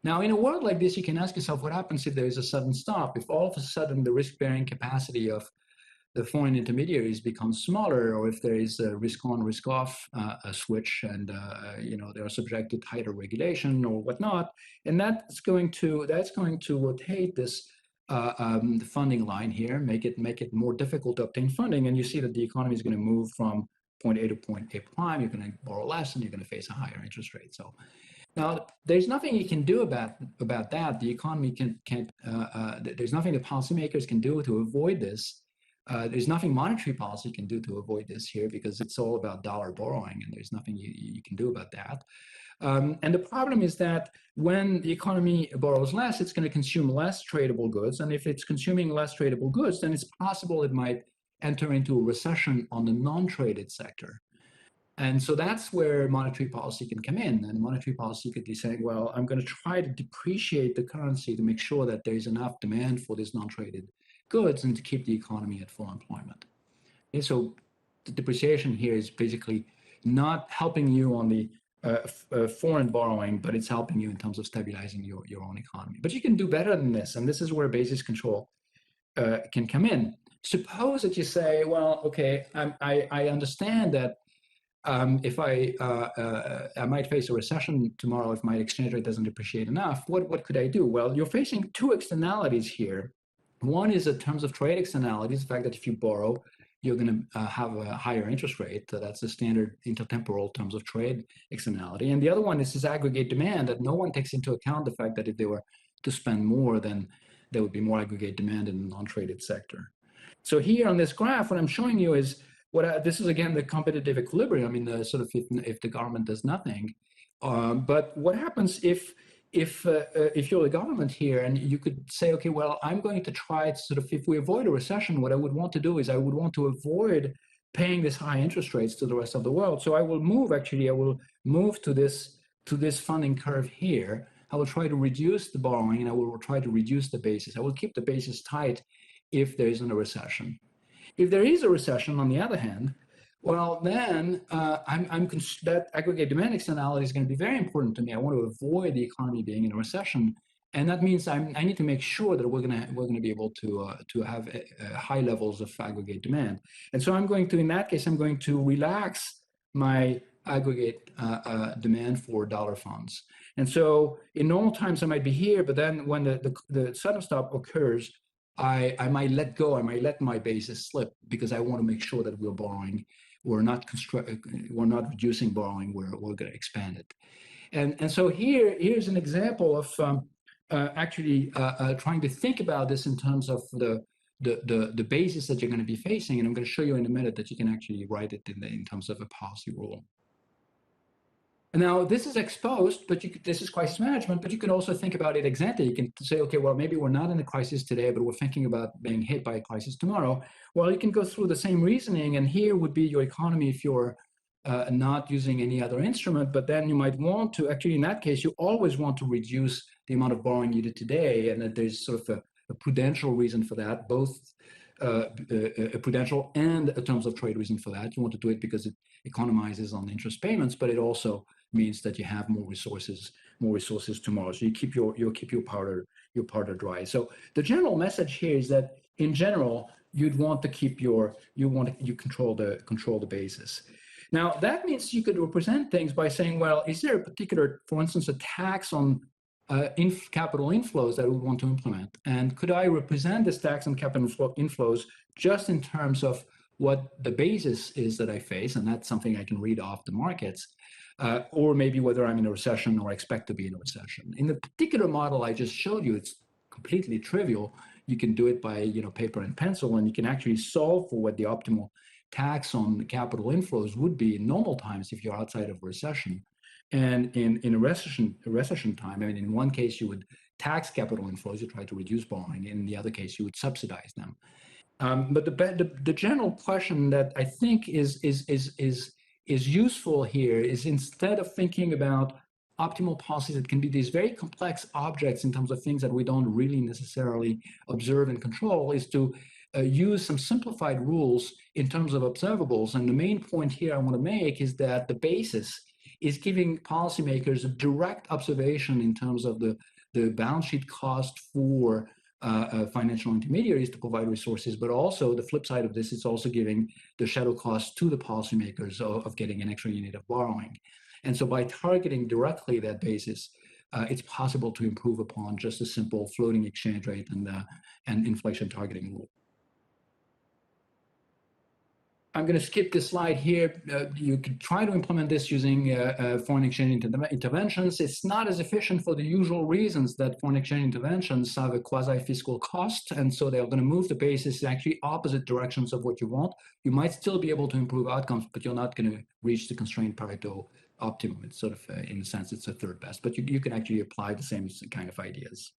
Now, in a world like this, you can ask yourself, what happens if there is a sudden stop? If all of a sudden the risk-bearing capacity of the foreign intermediaries becomes smaller, or if there is a risk-on, risk-off switch, and they are subject to tighter regulation or whatnot, and that's going to rotate this the funding line here, make it more difficult to obtain funding, and you see that the economy is going to move from point A to point A prime. You're going to borrow less, and you're going to face a higher interest rate. So now there's nothing you can do about that. The economy can't. There's nothing the policymakers can do to avoid this. There's nothing monetary policy can do to avoid this here, because it's all about dollar borrowing, and there's nothing you can do about that. And the problem is that when the economy borrows less, it's going to consume less tradable goods. And if it's consuming less tradable goods, then it's possible it might enter into a recession on the non-traded sector. And so that's where monetary policy can come in. And monetary policy could be saying, well, I'm going to try to depreciate the currency to make sure that there's enough demand for this non-traded goods and to keep the economy at full employment. Okay, so the depreciation here is basically not helping you on the foreign borrowing, but it's helping you in terms of stabilizing your own economy. But you can do better than this, and this is where basis control can come in. Suppose that you say, well, okay, I understand that if I might face a recession tomorrow if my exchange rate doesn't depreciate enough. What could I do? Well, you're facing two externalities here. One is in terms of trade externalities, the fact that if you borrow, you're going to have a higher interest rate. That's the standard intertemporal terms of trade externality. And the other one is this aggregate demand that no one takes into account the fact that if they were to spend more, then there would be more aggregate demand in the non-traded sector. So here on this graph, what I'm showing you is this is again the competitive equilibrium in the sort of if the government does nothing. But what happens if you're the government here, and you could say, okay, well, I'm going to try to sort of, if we avoid a recession, what I would want to do is I would want to avoid paying this high interest rates to the rest of the world. So I will move to this funding curve here. I will try to reduce the borrowing, and I will try to reduce the basis. I will keep the basis tight if there isn't a recession. If there is a recession, on the other hand, well, then that aggregate demand externality is going to be very important to me. I want to avoid the economy being in a recession, and that means I need to make sure that we're going to be able to have high levels of aggregate demand. And so in that case, I'm going to relax my aggregate demand for dollar funds. And so in normal times I might be here, but then when the sudden stop occurs, I might let go. I might let my basis slip because I want to make sure that we're borrowing. We're not reducing borrowing. We're going to expand it. And so here's an example of actually trying to think about this in terms of the basis that you're going to be facing. And I'm going to show you in a minute that you can actually write it in terms of a policy rule. And now this is exposed, but this is crisis management, but you can also think about it ex ante. You can say, okay, well, maybe we're not in a crisis today, but we're thinking about being hit by a crisis tomorrow. Well, you can go through the same reasoning, and here would be your economy if you're not using any other instrument, but then you might want to, actually in that case, you always want to reduce the amount of borrowing you did today, and that there's sort of a prudential reason for that, both a prudential and a terms of trade reason for that. You want to do it because it economizes on interest payments, but it also means that you have more resources tomorrow. So you keep your powder dry. So the general message here is that in general, you'd want to keep you control the basis. Now that means you could represent things by saying, well, is there a particular, for instance, a tax on capital inflows that we would want to implement? And could I represent this tax on capital inflows just in terms of what the basis is that I face, and that's something I can read off the markets, or maybe whether I'm in a recession or expect to be in a recession. In the particular model I just showed you, it's completely trivial. You can do it by paper and pencil, and you can actually solve for what the optimal tax on capital inflows would be in normal times if you're outside of a recession. And in a recession time, I mean, in one case you would tax capital inflows, you try to reduce borrowing. In the other case, you would subsidize them. But the general question that I think is useful here is, instead of thinking about optimal policies that can be these very complex objects in terms of things that we don't really necessarily observe and control, is to use some simplified rules in terms of observables. And the main point here I want to make is that the basis is giving policymakers a direct observation in terms of the balance sheet cost for financial intermediaries to provide resources, but also the flip side of this is also giving the shadow cost to the policymakers of getting an extra unit of borrowing. And so by targeting directly that basis, it's possible to improve upon just a simple floating exchange rate and inflation targeting rule. I'm going to skip this slide here. You could try to implement this using foreign exchange interventions. It's not as efficient for the usual reasons that foreign exchange interventions have a quasi-fiscal cost, and so they're going to move the basis in actually opposite directions of what you want. You might still be able to improve outcomes, but you're not going to reach the constrained Pareto optimum. It's sort of, in a sense, it's a third best, but you can actually apply the same kind of ideas.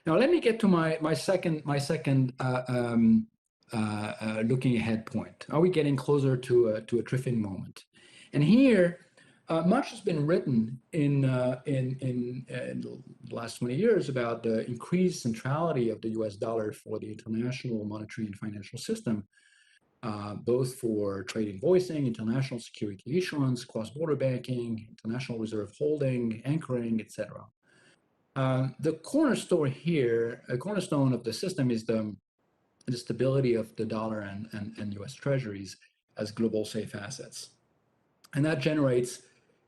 Now, let me get to my second looking ahead point. Are we getting closer to a triffing moment? And here, much has been written in the last 20 years about the increased centrality of the US dollar for the international monetary and financial system, both for trade invoicing, international security issuance, cross-border banking, international reserve holding, anchoring, etc. The cornerstone here, a cornerstone of the system, is the stability of the dollar and US treasuries as global safe assets. And that generates,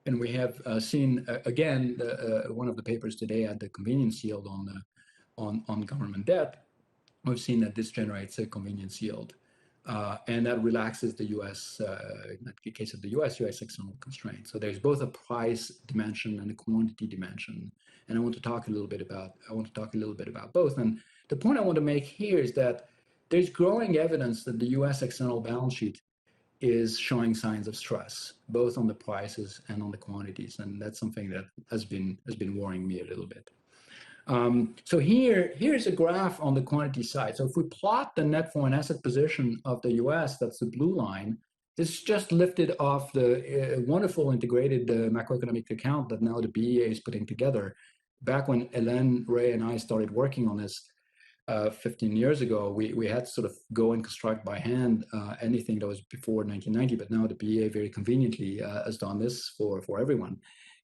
and we have seen, again, one of the papers today at the convenience yield on government debt. We've seen that this generates a convenience yield. And that relaxes the US, in the case of the US external constraints. So there's both a price dimension and a quantity dimension. And I want to talk a little bit about both. And the point I want to make here is that there's growing evidence that the US external balance sheet is showing signs of stress, both on the prices and on the quantities. And that's something that has been worrying me a little bit. So here's a graph on the quantity side. So if we plot the net foreign asset position of the US, that's the blue line. This is just lifted off the wonderful integrated macroeconomic account that now the BEA is putting together. Back when Hélène, Ray, and I started working on this 15 years ago, we had to sort of go and construct by hand anything that was before 1990, but now the BEA very conveniently has done this for everyone.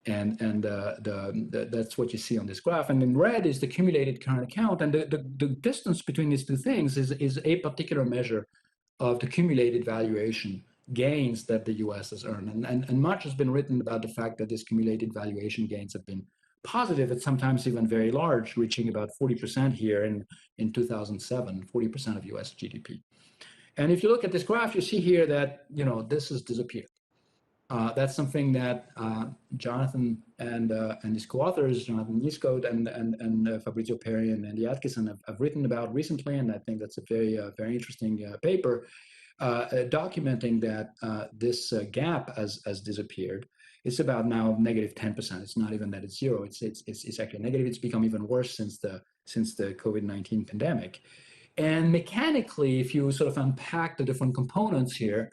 And that's what you see on this graph. And in red is the accumulated current account. And the distance between these two things is a particular measure of the accumulated valuation gains that the US has earned. And much has been written about the fact that these accumulated valuation gains have been positive, and sometimes even very large, reaching about 40% here in 2007, 40% of US GDP. And if you look at this graph, you see here that, this has disappeared. That's something that Jonathan and his co-authors, Jonathan Niskold and Fabrizio Perry and Andy Atkinson have written about recently, and I think that's a very interesting paper documenting that this gap has disappeared. It's about now negative 10%. It's not even that it's zero. It's actually negative. It's become even worse since the COVID-19 pandemic. And mechanically, if you sort of unpack the different components here,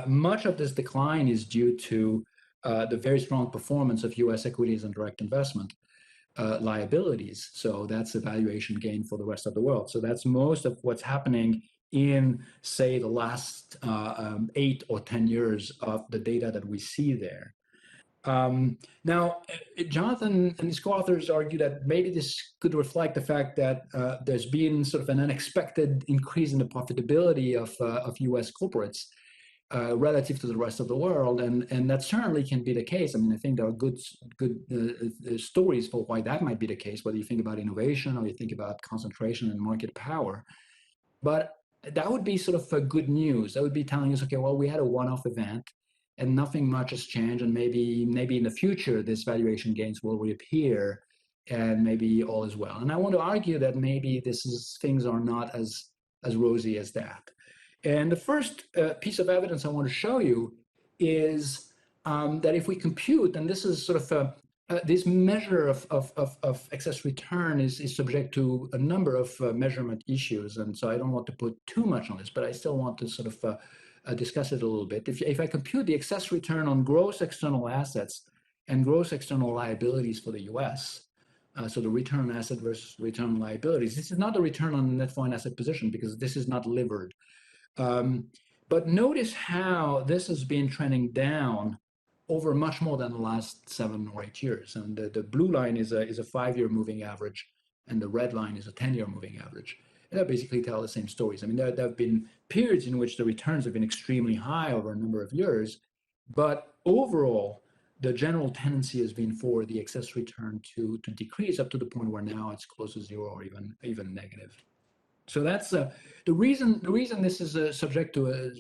much of this decline is due to the very strong performance of US equities and direct investment liabilities. So that's a valuation gain for the rest of the world. So that's most of what's happening in, say, the last 8 or 10 years of the data that we see there. Now, Jonathan and his co-authors argue that maybe this could reflect the fact that there's been sort of an unexpected increase in the profitability of US corporates relative to the rest of the world, and that certainly can be the case. I mean, I think there are good stories for why that might be the case, whether you think about innovation or you think about concentration and market power. But that would be sort of good news. That would be telling us, okay, well, we had a one-off event and nothing much has changed, and maybe in the future this valuation gains will reappear, and maybe all is well. And I want to argue that maybe things are not as rosy as that. And the first piece of evidence I want to show you is that if we compute, and this is sort of this measure of excess return is subject to a number of measurement issues, and so I don't want to put too much on this, but I still want to sort of discuss it a little bit. If I compute the excess return on gross external assets and gross external liabilities for the U.S., so the return on asset versus return on liabilities, this is not the return on net foreign asset position because this is not levered. But notice how this has been trending down over much more than the last 7 or 8 years. And the blue line is a 5-year moving average, and the red line is a 10-year moving average. And that basically tell the same stories. I mean, there have been periods in which the returns have been extremely high over a number of years, but overall, the general tendency has been for the excess return to decrease up to the point where now it's close to zero or even negative. So that's the reason this is subject to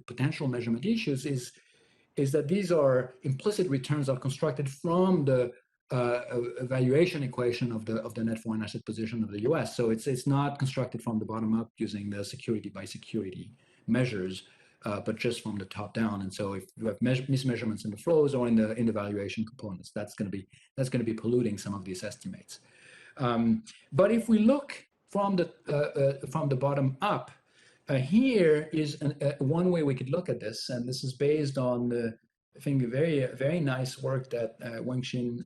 potential measurement issues is that these are implicit returns are constructed from the valuation equation of the net foreign asset position of the U.S. So it's not constructed from the bottom up using the security by security measures, but just from the top down. And so if you have mismeasurements in the flows or in the valuation components, that's going to be polluting some of these estimates. But if we look from the bottom up, here is one way we could look at this, and this is based on I think very nice work that Wengxin,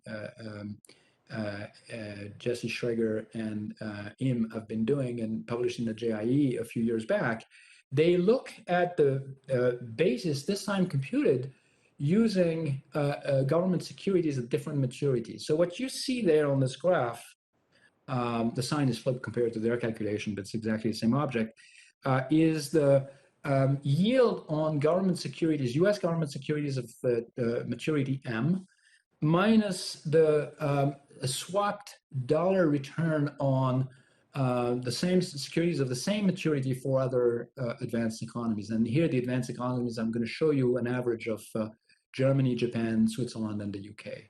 Jesse Schreger, and Im have been doing and published in the JIE a few years back. They look at the basis, this time computed using government securities at different maturities. So what you see there on this graph, the sign is flipped compared to their calculation, but it's exactly the same object, is the yield on government securities, U.S. government securities of maturity M, minus the swapped dollar return on the same securities of the same maturity for other advanced economies. And here, the advanced economies, I'm going to show you an average of Germany, Japan, Switzerland, and the UK.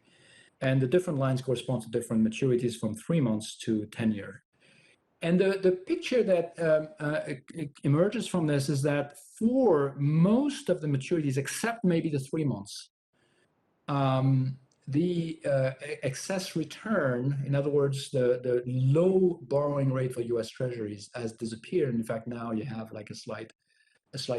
And the different lines correspond to different maturities from 3 months to 10-year. And the picture that emerges from this is that for most of the maturities, except maybe the 3 months, the excess return, in other words, the low borrowing rate for U.S. Treasuries has disappeared. In fact, now you have like a slight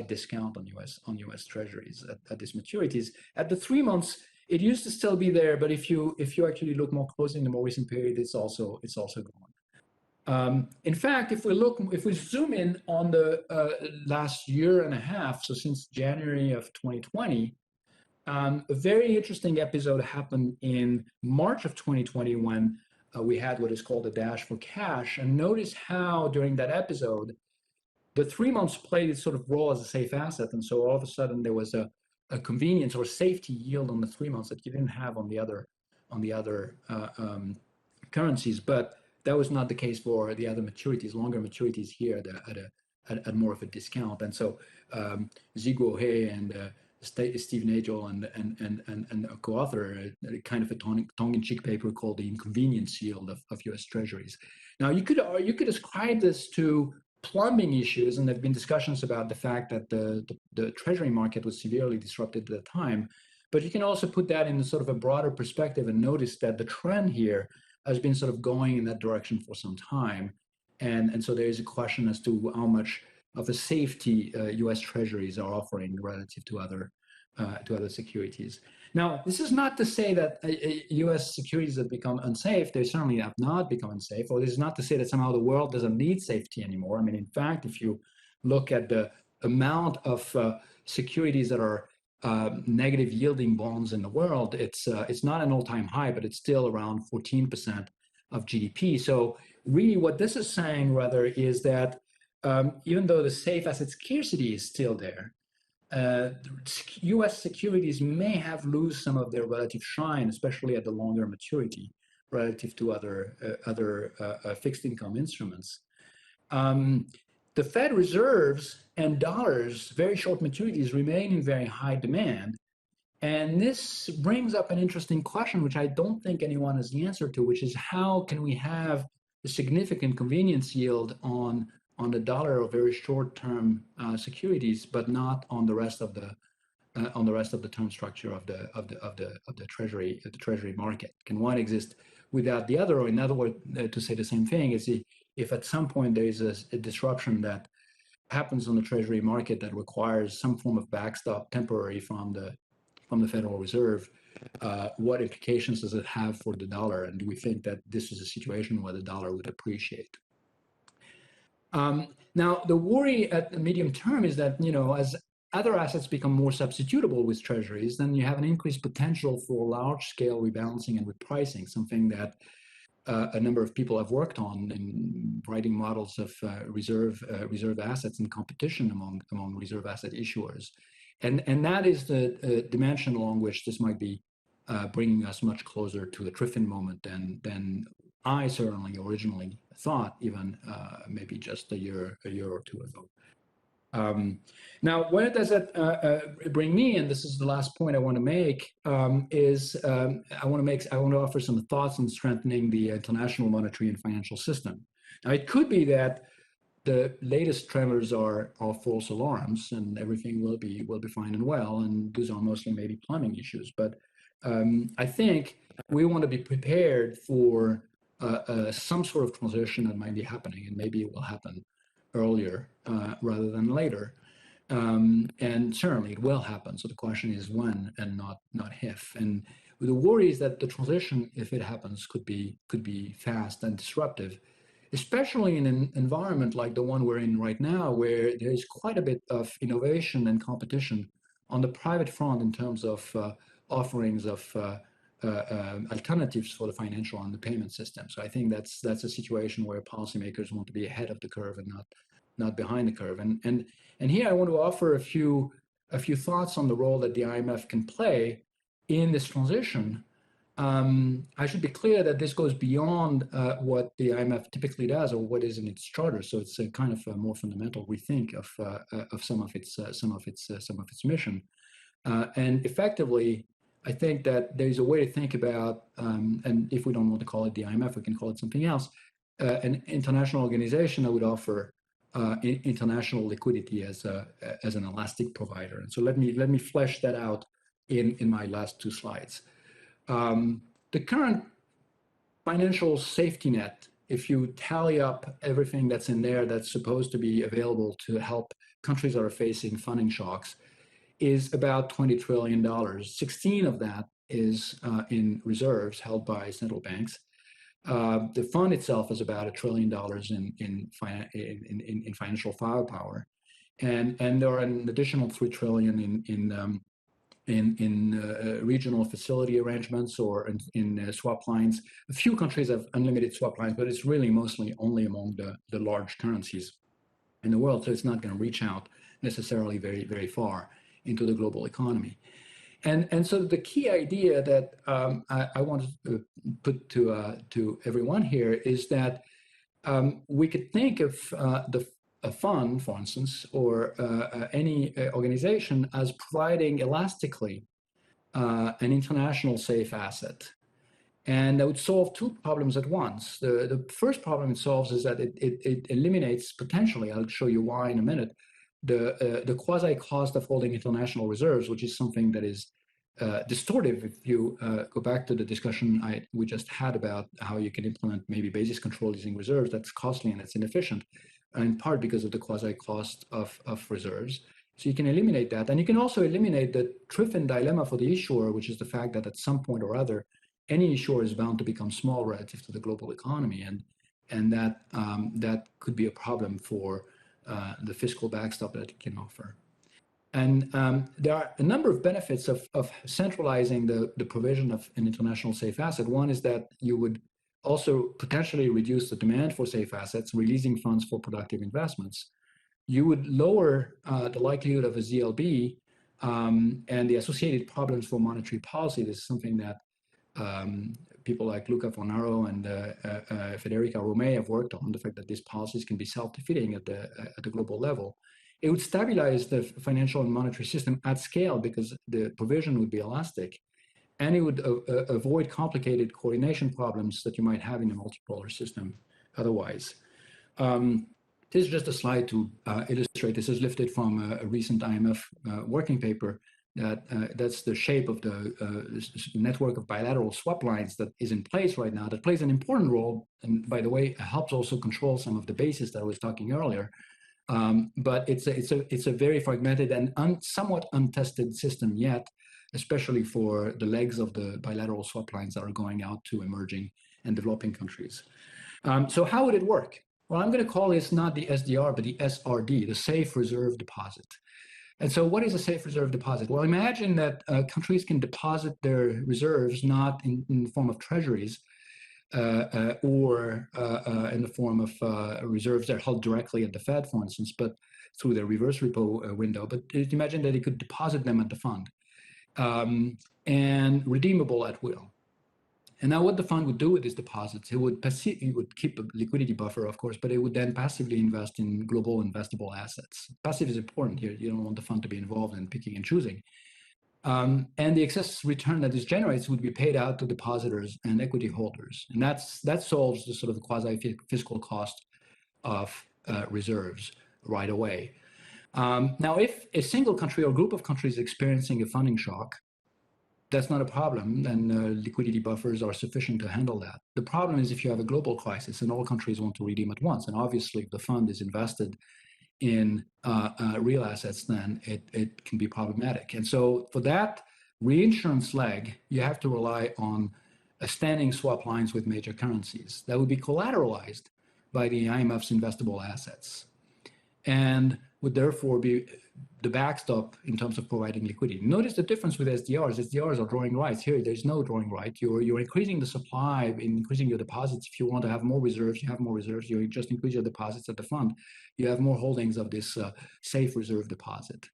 discount on U.S. Treasuries at these maturities. At the 3 months, it used to still be there, but if you actually look more closely in the more recent period, it's also gone. In fact, if we zoom in on the last year and a half, so since January of 2020, a very interesting episode happened in March of 2020 when we had what is called a dash for cash. And notice how during that episode, the 3 months played its sort of role as a safe asset. And so all of a sudden there was a convenience or safety yield on the 3 months that you didn't have on the other currencies. But that was not the case for the other maturities, longer maturities here at more of a discount. And so Ziguo He and Steve Nagel and a co-author kind of a tongue-in-cheek paper called The Inconvenience Yield of U.S. Treasuries. Now, you could ascribe this to plumbing issues, and there have been discussions about the fact that the treasury market was severely disrupted at the time. But you can also put that in sort of a broader perspective and notice that the trend here has been sort of going in that direction for some time. And so there is a question as to how much of a safety U.S. Treasuries are offering relative to other securities. Now, this is not to say that U.S. securities have become unsafe. They certainly have not become unsafe. Or this is not to say that somehow the world doesn't need safety anymore. I mean, in fact, if you look at the amount of securities that are negative yielding bonds in the world, it's not an all-time high, but it's still around 14% of GDP. So really what this is saying rather is that even though the safe asset scarcity is still there, U.S. securities may have lose some of their relative shine, especially at the longer maturity relative to other fixed income instruments. the Fed reserves and dollars, very short maturities, remain in very high demand. And this brings up an interesting question, which I don't think anyone has the answer to, which is how can we have a significant convenience yield on the dollar of very short-term securities, but not on the rest of the term structure of the treasury market? Can one exist without the other? Or in other words, to say the same thing is if at some point there is a disruption that happens on the treasury market that requires some form of backstop temporary from the Federal Reserve, what implications does it have for the dollar? And do we think that this is a situation where the dollar would appreciate? Now, the worry at the medium term is that, as other assets become more substitutable with treasuries, then you have an increased potential for large-scale rebalancing and repricing, something that a number of people have worked on in writing models of reserve assets and competition among reserve asset issuers. And that is the dimension along which this might be bringing us much closer to the Triffin moment than I certainly originally thought, even maybe just a year or two ago. Now, where does that bring me? And this is the last point I want to make. I want to offer some thoughts on strengthening the international monetary and financial system. Now, it could be that the latest tremors are false alarms, and everything will be fine and well, and those are mostly maybe plumbing issues. But I think we want to be prepared for some sort of transition that might be happening, and maybe it will happen earlier rather than later. And certainly it will happen. So the question is when and not if. And the worry is that the transition, if it happens, could be fast and disruptive, especially in an environment like the one we're in right now, where there is quite a bit of innovation and competition on the private front in terms of offerings of alternatives for the financial and the payment system. So I think that's a situation where policymakers want to be ahead of the curve and not behind the curve. And here I want to offer a few thoughts on the role that the IMF can play in this transition. I should be clear that this goes beyond what the IMF typically does or what is in its charter. So it's a kind of a more fundamental rethink of some of its mission. And effectively, I think that there's a way to think about, and if we don't want to call it the IMF, we can call it something else, an international organization that would offer international liquidity as an elastic provider. And so let me flesh that out in my last two slides. The current financial safety net, if you tally up everything that's in there that's supposed to be available to help countries that are facing funding shocks, is about $20 trillion. 16 of that is in reserves held by central banks. The fund itself is about $1 trillion in financial firepower, and there are an additional $3 trillion in regional facility arrangements or in swap lines. A few countries have unlimited swap lines, but it's really mostly only among the large currencies in the world. So it's not going to reach out necessarily very, very far into the global economy. And so the key idea that I want to put to everyone here is that we could think of a fund, for instance, or any organization as providing elastically an international safe asset. And that would solve two problems at once. The first problem it solves is that it eliminates potentially, I'll show you why in a minute, the quasi-cost of holding international reserves, which is something that is distortive. If you go back to the discussion we just had about how you can implement maybe basis control using reserves, that's costly and it's inefficient, in part because of the quasi-cost of reserves. So you can eliminate that. And you can also eliminate the Triffin dilemma for the issuer, which is the fact that at some point or other, any issuer is bound to become small relative to the global economy. And that could be a problem for the fiscal backstop that it can offer. And there are a number of benefits of centralizing the provision of an international safe asset. One is that you would also potentially reduce the demand for safe assets, releasing funds for productive investments. You would lower the likelihood of a ZLB and the associated problems for monetary policy. This is something that people like Luca Fornaro and Federica Romei have worked on the fact that these policies can be self-defeating at the global level. It would stabilize the financial and monetary system at scale because the provision would be elastic, and it would avoid complicated coordination problems that you might have in a multipolar system otherwise. This is just a slide to illustrate. This is lifted from a recent IMF working paper that's the shape of the network of bilateral swap lines that is in place right now, that plays an important role, and by the way, helps also control some of the bases that I was talking earlier. But it's a very fragmented and somewhat untested system yet, especially for the legs of the bilateral swap lines that are going out to emerging and developing countries. So how would it work? Well, I'm going to call this not the SDR, but the SRD, the Safe Reserve Deposit. And so what is a safe reserve deposit? Well, imagine that countries can deposit their reserves not in the form of treasuries or in the form of reserves that are held directly at the Fed, for instance, but through the reverse repo window. But imagine that it could deposit them at the fund and redeemable at will. And now what the fund would do with these deposits, it would keep a liquidity buffer, of course, but it would then passively invest in global investable assets. Passive is important here. You don't want the fund to be involved in picking and choosing. And the excess return that this generates would be paid out to depositors and equity holders. And that solves the sort of quasi-fiscal cost of reserves right away. Now, if a single country or group of countries is experiencing a funding shock, that's not a problem, and liquidity buffers are sufficient to handle that. The problem is if you have a global crisis and all countries want to redeem at once, and obviously if the fund is invested in real assets, then it can be problematic. And so for that reinsurance leg, you have to rely on standing swap lines with major currencies that would be collateralized by the IMF's investable assets and would therefore be the backstop in terms of providing liquidity. Notice the difference with SDRs. SDRs are drawing rights. Here, there's no drawing right. You're increasing the supply, increasing your deposits. If you want to have more reserves, you have more reserves. You just increase your deposits at the fund. You have more holdings of this safe reserve deposit.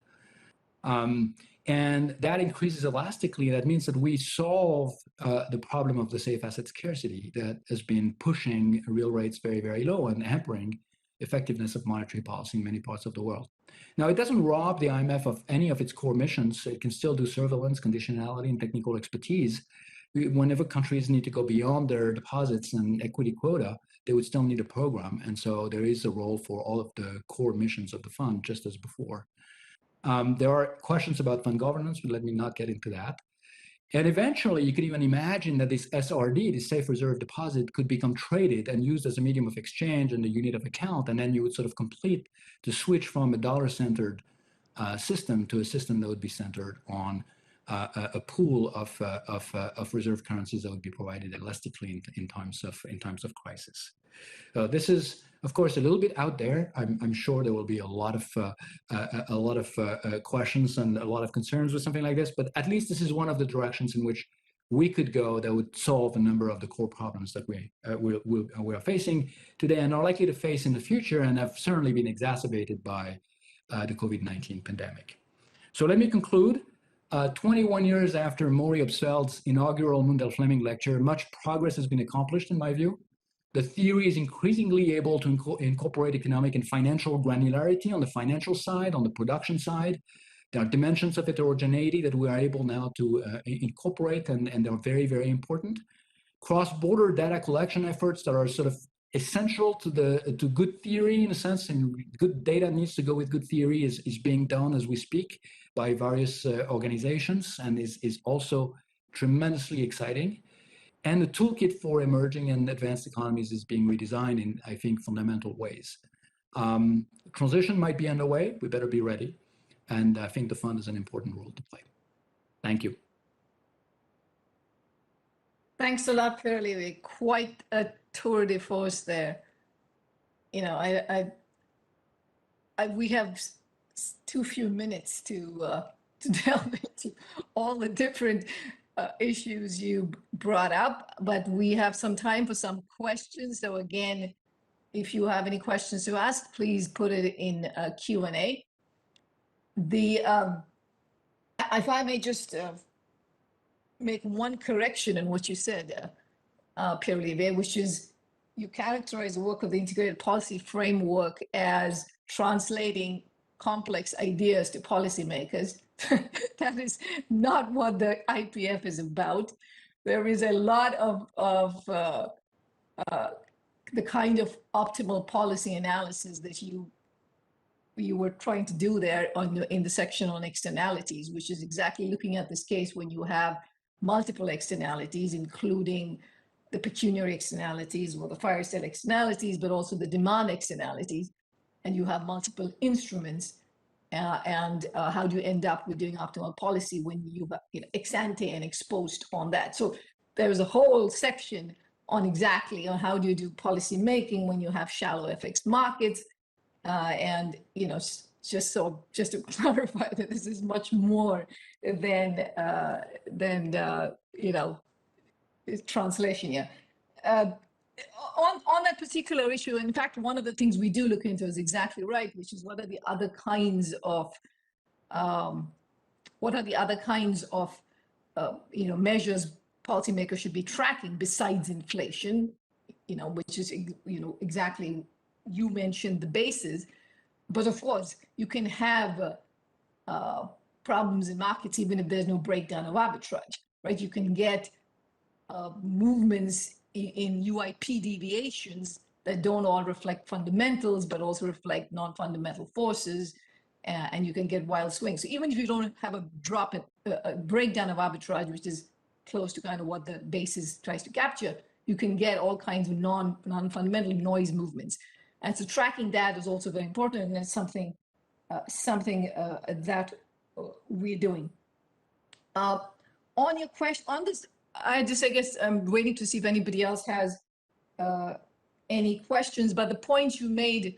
And that increases elastically. That means that we solve the problem of the safe asset scarcity that has been pushing real rates very, very low and hampering effectiveness of monetary policy in many parts of the world. Now, it doesn't rob the IMF of any of its core missions. It can still do surveillance, conditionality, and technical expertise. Whenever countries need to go beyond their deposits and equity quota, they would still need a program. And so there is a role for all of the core missions of the fund, just as before. There are questions about fund governance, but let me not get into that. And eventually, you could even imagine that this SRD, this safe reserve deposit, could become traded and used as a medium of exchange and a unit of account. And then you would sort of complete the switch from a dollar-centered system to a system that would be centered on a pool of reserve currencies that would be provided elastically in times of crisis. This is, of course, a little bit out there. I'm sure there will be a lot of questions and a lot of concerns with something like this, but at least this is one of the directions in which we could go that would solve a number of the core problems that we are facing today and are likely to face in the future and have certainly been exacerbated by the COVID-19 pandemic. So let me conclude. 21 years after Maury Obstfeld's inaugural Mundell-Fleming lecture, much progress has been accomplished in my view. The theory is increasingly able to incorporate economic and financial granularity on the financial side, on the production side. There are dimensions of heterogeneity that we are able now to incorporate, and they're very, very important. Cross-border data collection efforts that are sort of essential to good theory in a sense, and good data needs to go with good theory is being done as we speak by various organizations and is also tremendously exciting. And the toolkit for emerging and advanced economies is being redesigned in, I think, fundamental ways. Transition might be underway. We better be ready. And I think the fund has an important role to play. Thank you. Thanks a lot, Pierre Olivier. Quite a tour de force there. You know, we have too few minutes to delve into all the different issues you brought up, but we have some time for some questions. So again, if you have any questions to ask, please put it in Q&A. If I may just make one correction in what you said, Pierre Olivier, which is you characterize the work of the integrated policy framework as translating complex ideas to policymakers. That is not what the IPF is about. There is a lot of the kind of optimal policy analysis that you were trying to do there in the section on externalities, which is exactly looking at this case when you have multiple externalities, including the pecuniary externalities or the fire sale externalities, but also the demand externalities, and you have multiple instruments. And how do you end up with doing optimal policy when you've ex ante and exposed on that? So there's a whole section on exactly on how do you do policy making when you have shallow FX markets. And just to clarify that this is much more than translation here. On that particular issue, in fact, one of the things we do look into is exactly right, which is what are the other kinds of measures policymakers should be tracking besides inflation, which is exactly, you mentioned the basis, but of course you can have problems in markets even if there's no breakdown of arbitrage, right? You can get movements in UIP deviations that don't all reflect fundamentals, but also reflect non-fundamental forces, and you can get wild swings. So even if you don't have a breakdown of arbitrage, which is close to kind of what the basis tries to capture, you can get all kinds of non-fundamental noise movements. And so tracking that is also very important, and it's something that we're doing. On your question, on this, I guess I'm waiting to see if anybody else has any questions, but the point you made,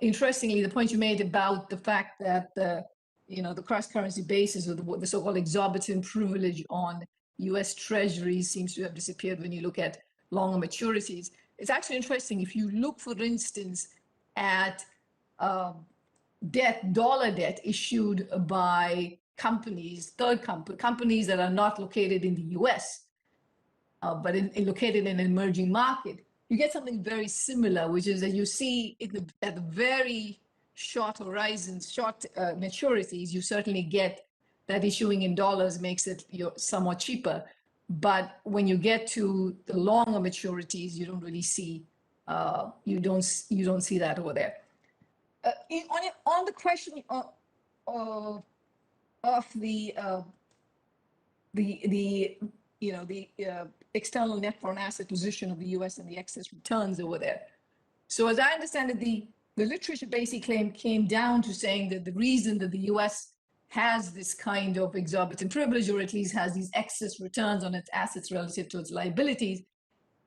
interestingly, the point you made about the fact that the cross-currency basis or the so-called exorbitant privilege on US Treasuries seems to have disappeared when you look at longer maturities. It's actually interesting. If you look, for instance, at dollar debt issued by companies, companies that are not located in the US, but located in an emerging market, you get something very similar, which is that you see at the very short horizons, short maturities, you certainly get that issuing in dollars makes it somewhat cheaper. But when you get to the longer maturities, you don't really see you don't see that over there. On the question of the external net foreign asset position of the U.S. and the excess returns over there. So as I understand it, the literature basically came down to saying that the reason that the U.S. has this kind of exorbitant privilege, or at least has these excess returns on its assets relative to its liabilities,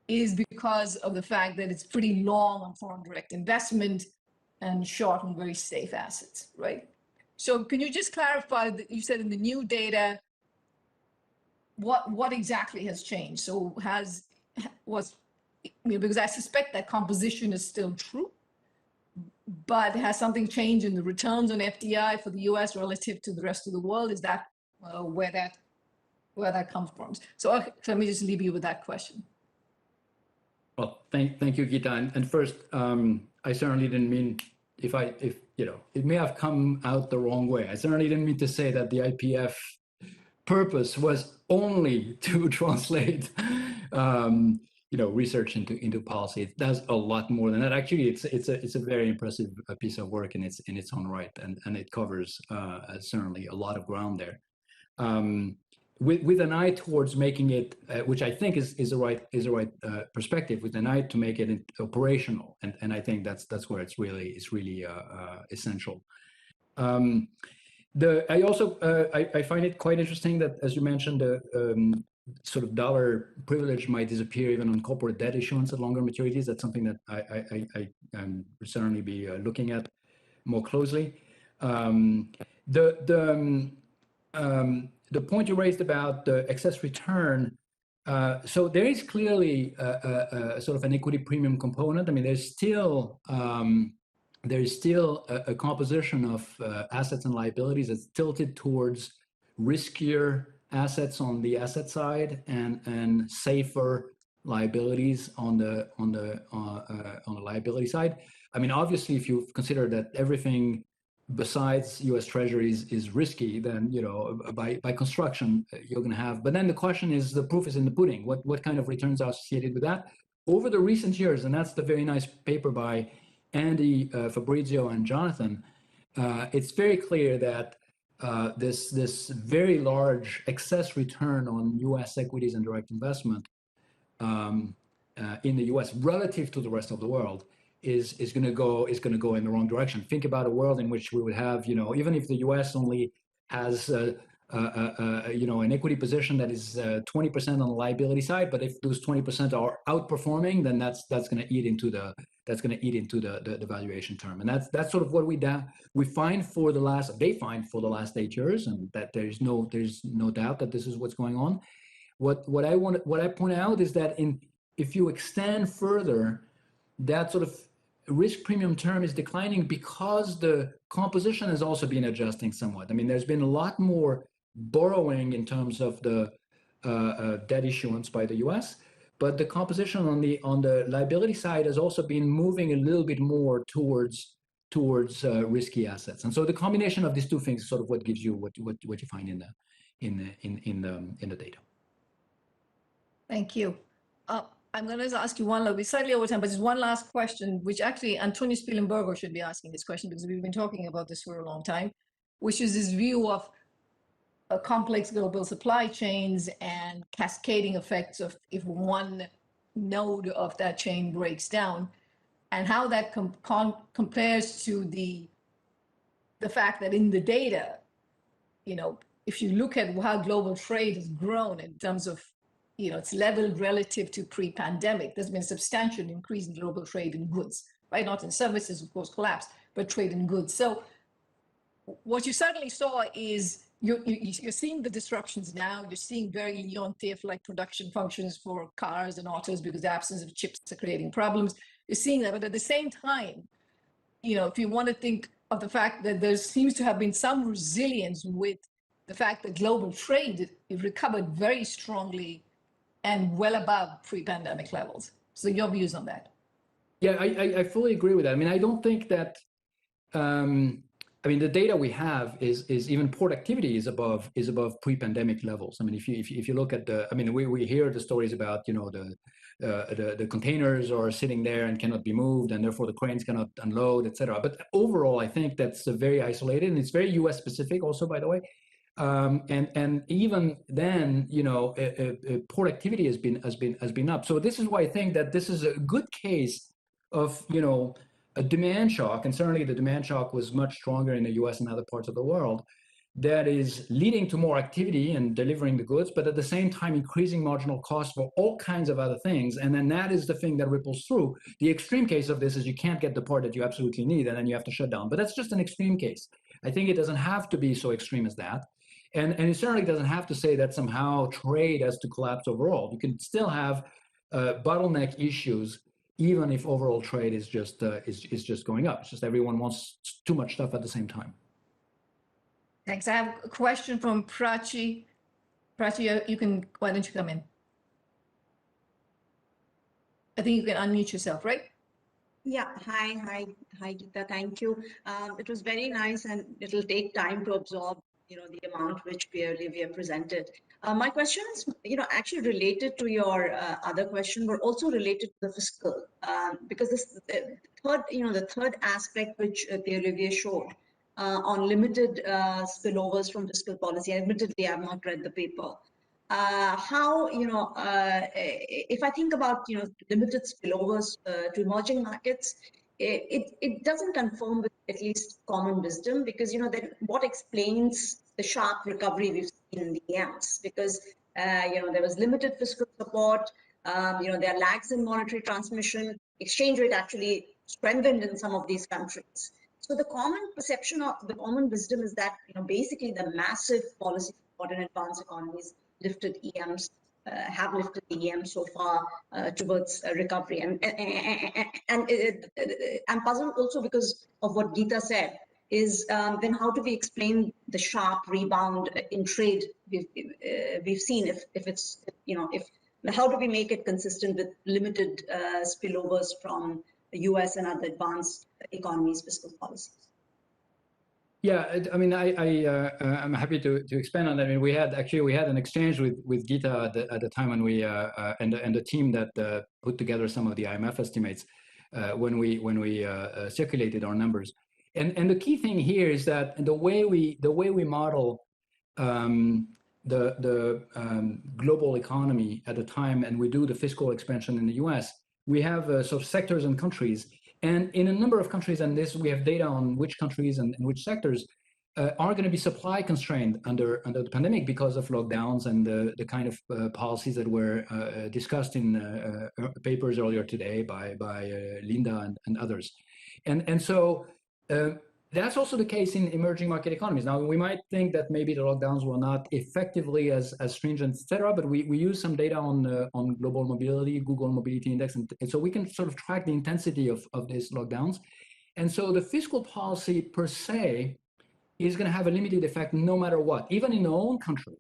is because of the fact that it's pretty long on foreign direct investment and short on very safe assets, right? So can you just clarify that you said in the new data, what exactly has changed? So because I suspect that composition is still true, but has something changed in the returns on FDI for the US relative to the rest of the world? Is that where that comes from? So let me just leave you with that question. Well, thank you, Gita. And first, I certainly didn't mean, if it may have come out the wrong way. I certainly didn't mean to say that the IPF purpose was only to translate research into policy. It does a lot more than that. Actually, it's a very impressive piece of work in its own right, and it covers certainly a lot of ground there. With an eye towards making it, which I think is the right perspective, with an eye to make it operational, and I think that's where it's really essential. I also find it quite interesting that, as you mentioned, the sort of dollar privilege might disappear even on corporate debt issuance at longer maturities. That's something that I will certainly be looking at more closely. The point you raised about the excess return, so there is clearly a sort of an equity premium component. I mean, there is still a composition of assets and liabilities that's tilted towards riskier assets on the asset side and safer liabilities on the liability side. I mean, obviously, if you consider that everything besides U.S. Treasuries is risky, then by construction you're going to have. But then the question is, the proof is in the pudding. What kind of returns are associated with that over the recent years? And that's the very nice paper by Andy, Fabrizio, and Jonathan. It's very clear that this very large excess return on U.S. equities and direct investment in the U.S. relative to the rest of the world is going to go in the wrong direction. Think about a world in which we would have, even if the U.S. only has an equity position that is 20% on the liability side, but if those 20% are outperforming, then that's going to eat into the valuation term. And that's sort of what they find for the last 8 years, and that there's no doubt that this is what's going on. What I point out is that if you extend further, that sort of risk premium term is declining because the composition has also been adjusting somewhat. I mean, there's been a lot more borrowing in terms of the debt issuance by the U.S., but the composition on the liability side has also been moving a little bit more towards risky assets. And so the combination of these two things is sort of what gives you what you find in the data. Thank you. I'm going to ask you we're slightly over time, but just one last question, which actually Antonio Spielenberger should be asking this question, because we've been talking about this for a long time, which is this view of complex global supply chains and cascading effects of if one node of that chain breaks down, and how that compares to the fact that in the data, if you look at how global trade has grown in terms of it's leveled relative to pre-pandemic. There's been a substantial increase in global trade in goods, right? Not in services, of course, collapsed, but trade in goods. So what you certainly saw is you're seeing the disruptions now. You're seeing very Leontief-like production functions for cars and autos because the absence of chips are creating problems. You're seeing that, but at the same time, if you want to think of the fact that there seems to have been some resilience with the fact that global trade recovered very strongly and well above pre-pandemic levels. So your views on that? Yeah, I fully agree with that. I mean, I don't think that, the data we have is even port activity is above pre-pandemic levels. I mean, if you look at we hear the stories about, the containers are sitting there and cannot be moved, and therefore the cranes cannot unload, et cetera. But overall, I think that's very isolated, and it's very U.S. specific also, by the way. And even then, port activity has been up. So this is why I think that this is a good case of, a demand shock, and certainly the demand shock was much stronger in the U.S. and other parts of the world, that is leading to more activity and delivering the goods, but at the same time increasing marginal costs for all kinds of other things. And then that is the thing that ripples through. The extreme case of this is you can't get the part that you absolutely need, and then you have to shut down. But that's just an extreme case. I think it doesn't have to be so extreme as that. And it certainly doesn't have to say that somehow trade has to collapse overall. You can still have bottleneck issues, even if overall trade is just going up. It's just everyone wants too much stuff at the same time. Thanks. I have a question from Prachi. Prachi, why don't you come in? I think you can unmute yourself, right? Yeah. Hi, Geeta. Thank you. It was very nice, and it'll take time to absorb the amount which Pierre Olivier presented. My question is, actually related to your other question, but also related to the fiscal, because the third aspect which Pierre Olivier showed on limited spillovers from fiscal policy. Admittedly, I've not read the paper. How if I think about limited spillovers to emerging markets, it doesn't conform with at least common wisdom, because that what explains the sharp recovery we've seen in the EMs, because there was limited fiscal support, there are lags in monetary transmission, exchange rate actually strengthened in some of these countries. So the common perception of the common wisdom is that basically the massive policy support in advanced economies lifted EMs. Have lifted the EM so far towards recovery, and I'm puzzled also because of what Geeta said. Is then how do we explain the sharp rebound in trade we've seen if it's, how do we make it consistent with limited spillovers from the US and other advanced economies' fiscal policies? Yeah, I mean, I'm happy to expand on that. I mean, we had an exchange with Gita at the time when we and the team that put together some of the IMF estimates when we circulated our numbers. And the key thing here is that the way we model the global economy at the time, and we do the fiscal expansion in the U.S., we have sort of sectors and countries. And in a number of countries, and this we have data on which countries and which sectors are going to be supply constrained under the pandemic because of lockdowns and the kind of policies that were discussed in papers earlier today by Linda and others. And so that's also the case in emerging market economies. Now, we might think that maybe the lockdowns were not effectively as stringent, et cetera, but we use some data on global mobility, Google Mobility Index, and so we can sort of track the intensity of these lockdowns. And so the fiscal policy per se is going to have a limited effect no matter what, even in our own country.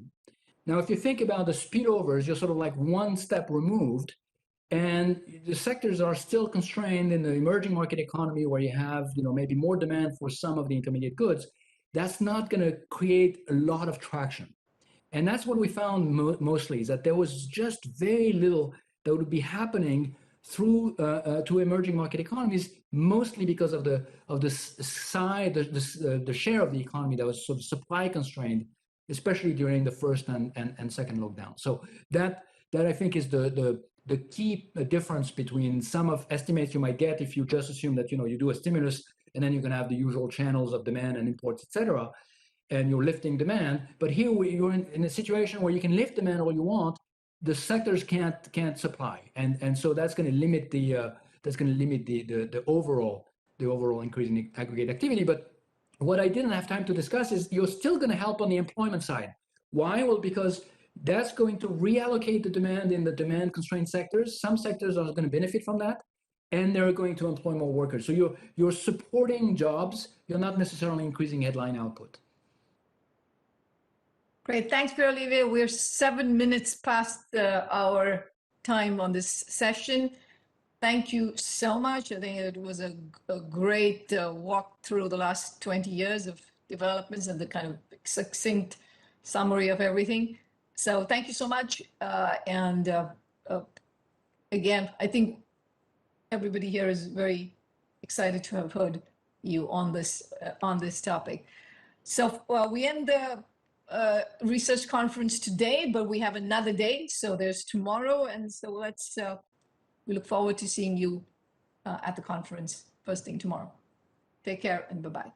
Now, if you think about the spillovers, you're sort of like one step removed, and the sectors are still constrained in the emerging market economy where you have, maybe more demand for some of the intermediate goods. That's not going to create a lot of traction. And that's what we found mostly, is that there was just very little that would be happening through to emerging market economies, mostly because of the side, the share of the economy that was sort of supply constrained, especially during the first and second lockdown. So that I think is the key difference between some of estimates you might get if you just assume that you do a stimulus and then you're going to have the usual channels of demand and imports, et cetera, and you're lifting demand. But here you're in a situation where you can lift demand all you want, the sectors can't supply, and so that's going to limit the overall increase in aggregate activity. But what I didn't have time to discuss is you're still going to help on the employment side. Why? Well, because that's going to reallocate the demand in the demand constrained sectors. Some sectors are going to benefit from that, and they're going to employ more workers. So you're supporting jobs. You're not necessarily increasing headline output. Great. Thanks, Pierre Olivier. We're 7 minutes past our time on this session. Thank you so much. I think it was a great walk through the last 20 years of developments and the kind of succinct summary of everything. So thank you so much. And again, I think everybody here is very excited to have heard you on this topic. So we end the research conference today, but we have another day. So there's tomorrow. And so we look forward to seeing you at the conference first thing tomorrow. Take care and bye-bye.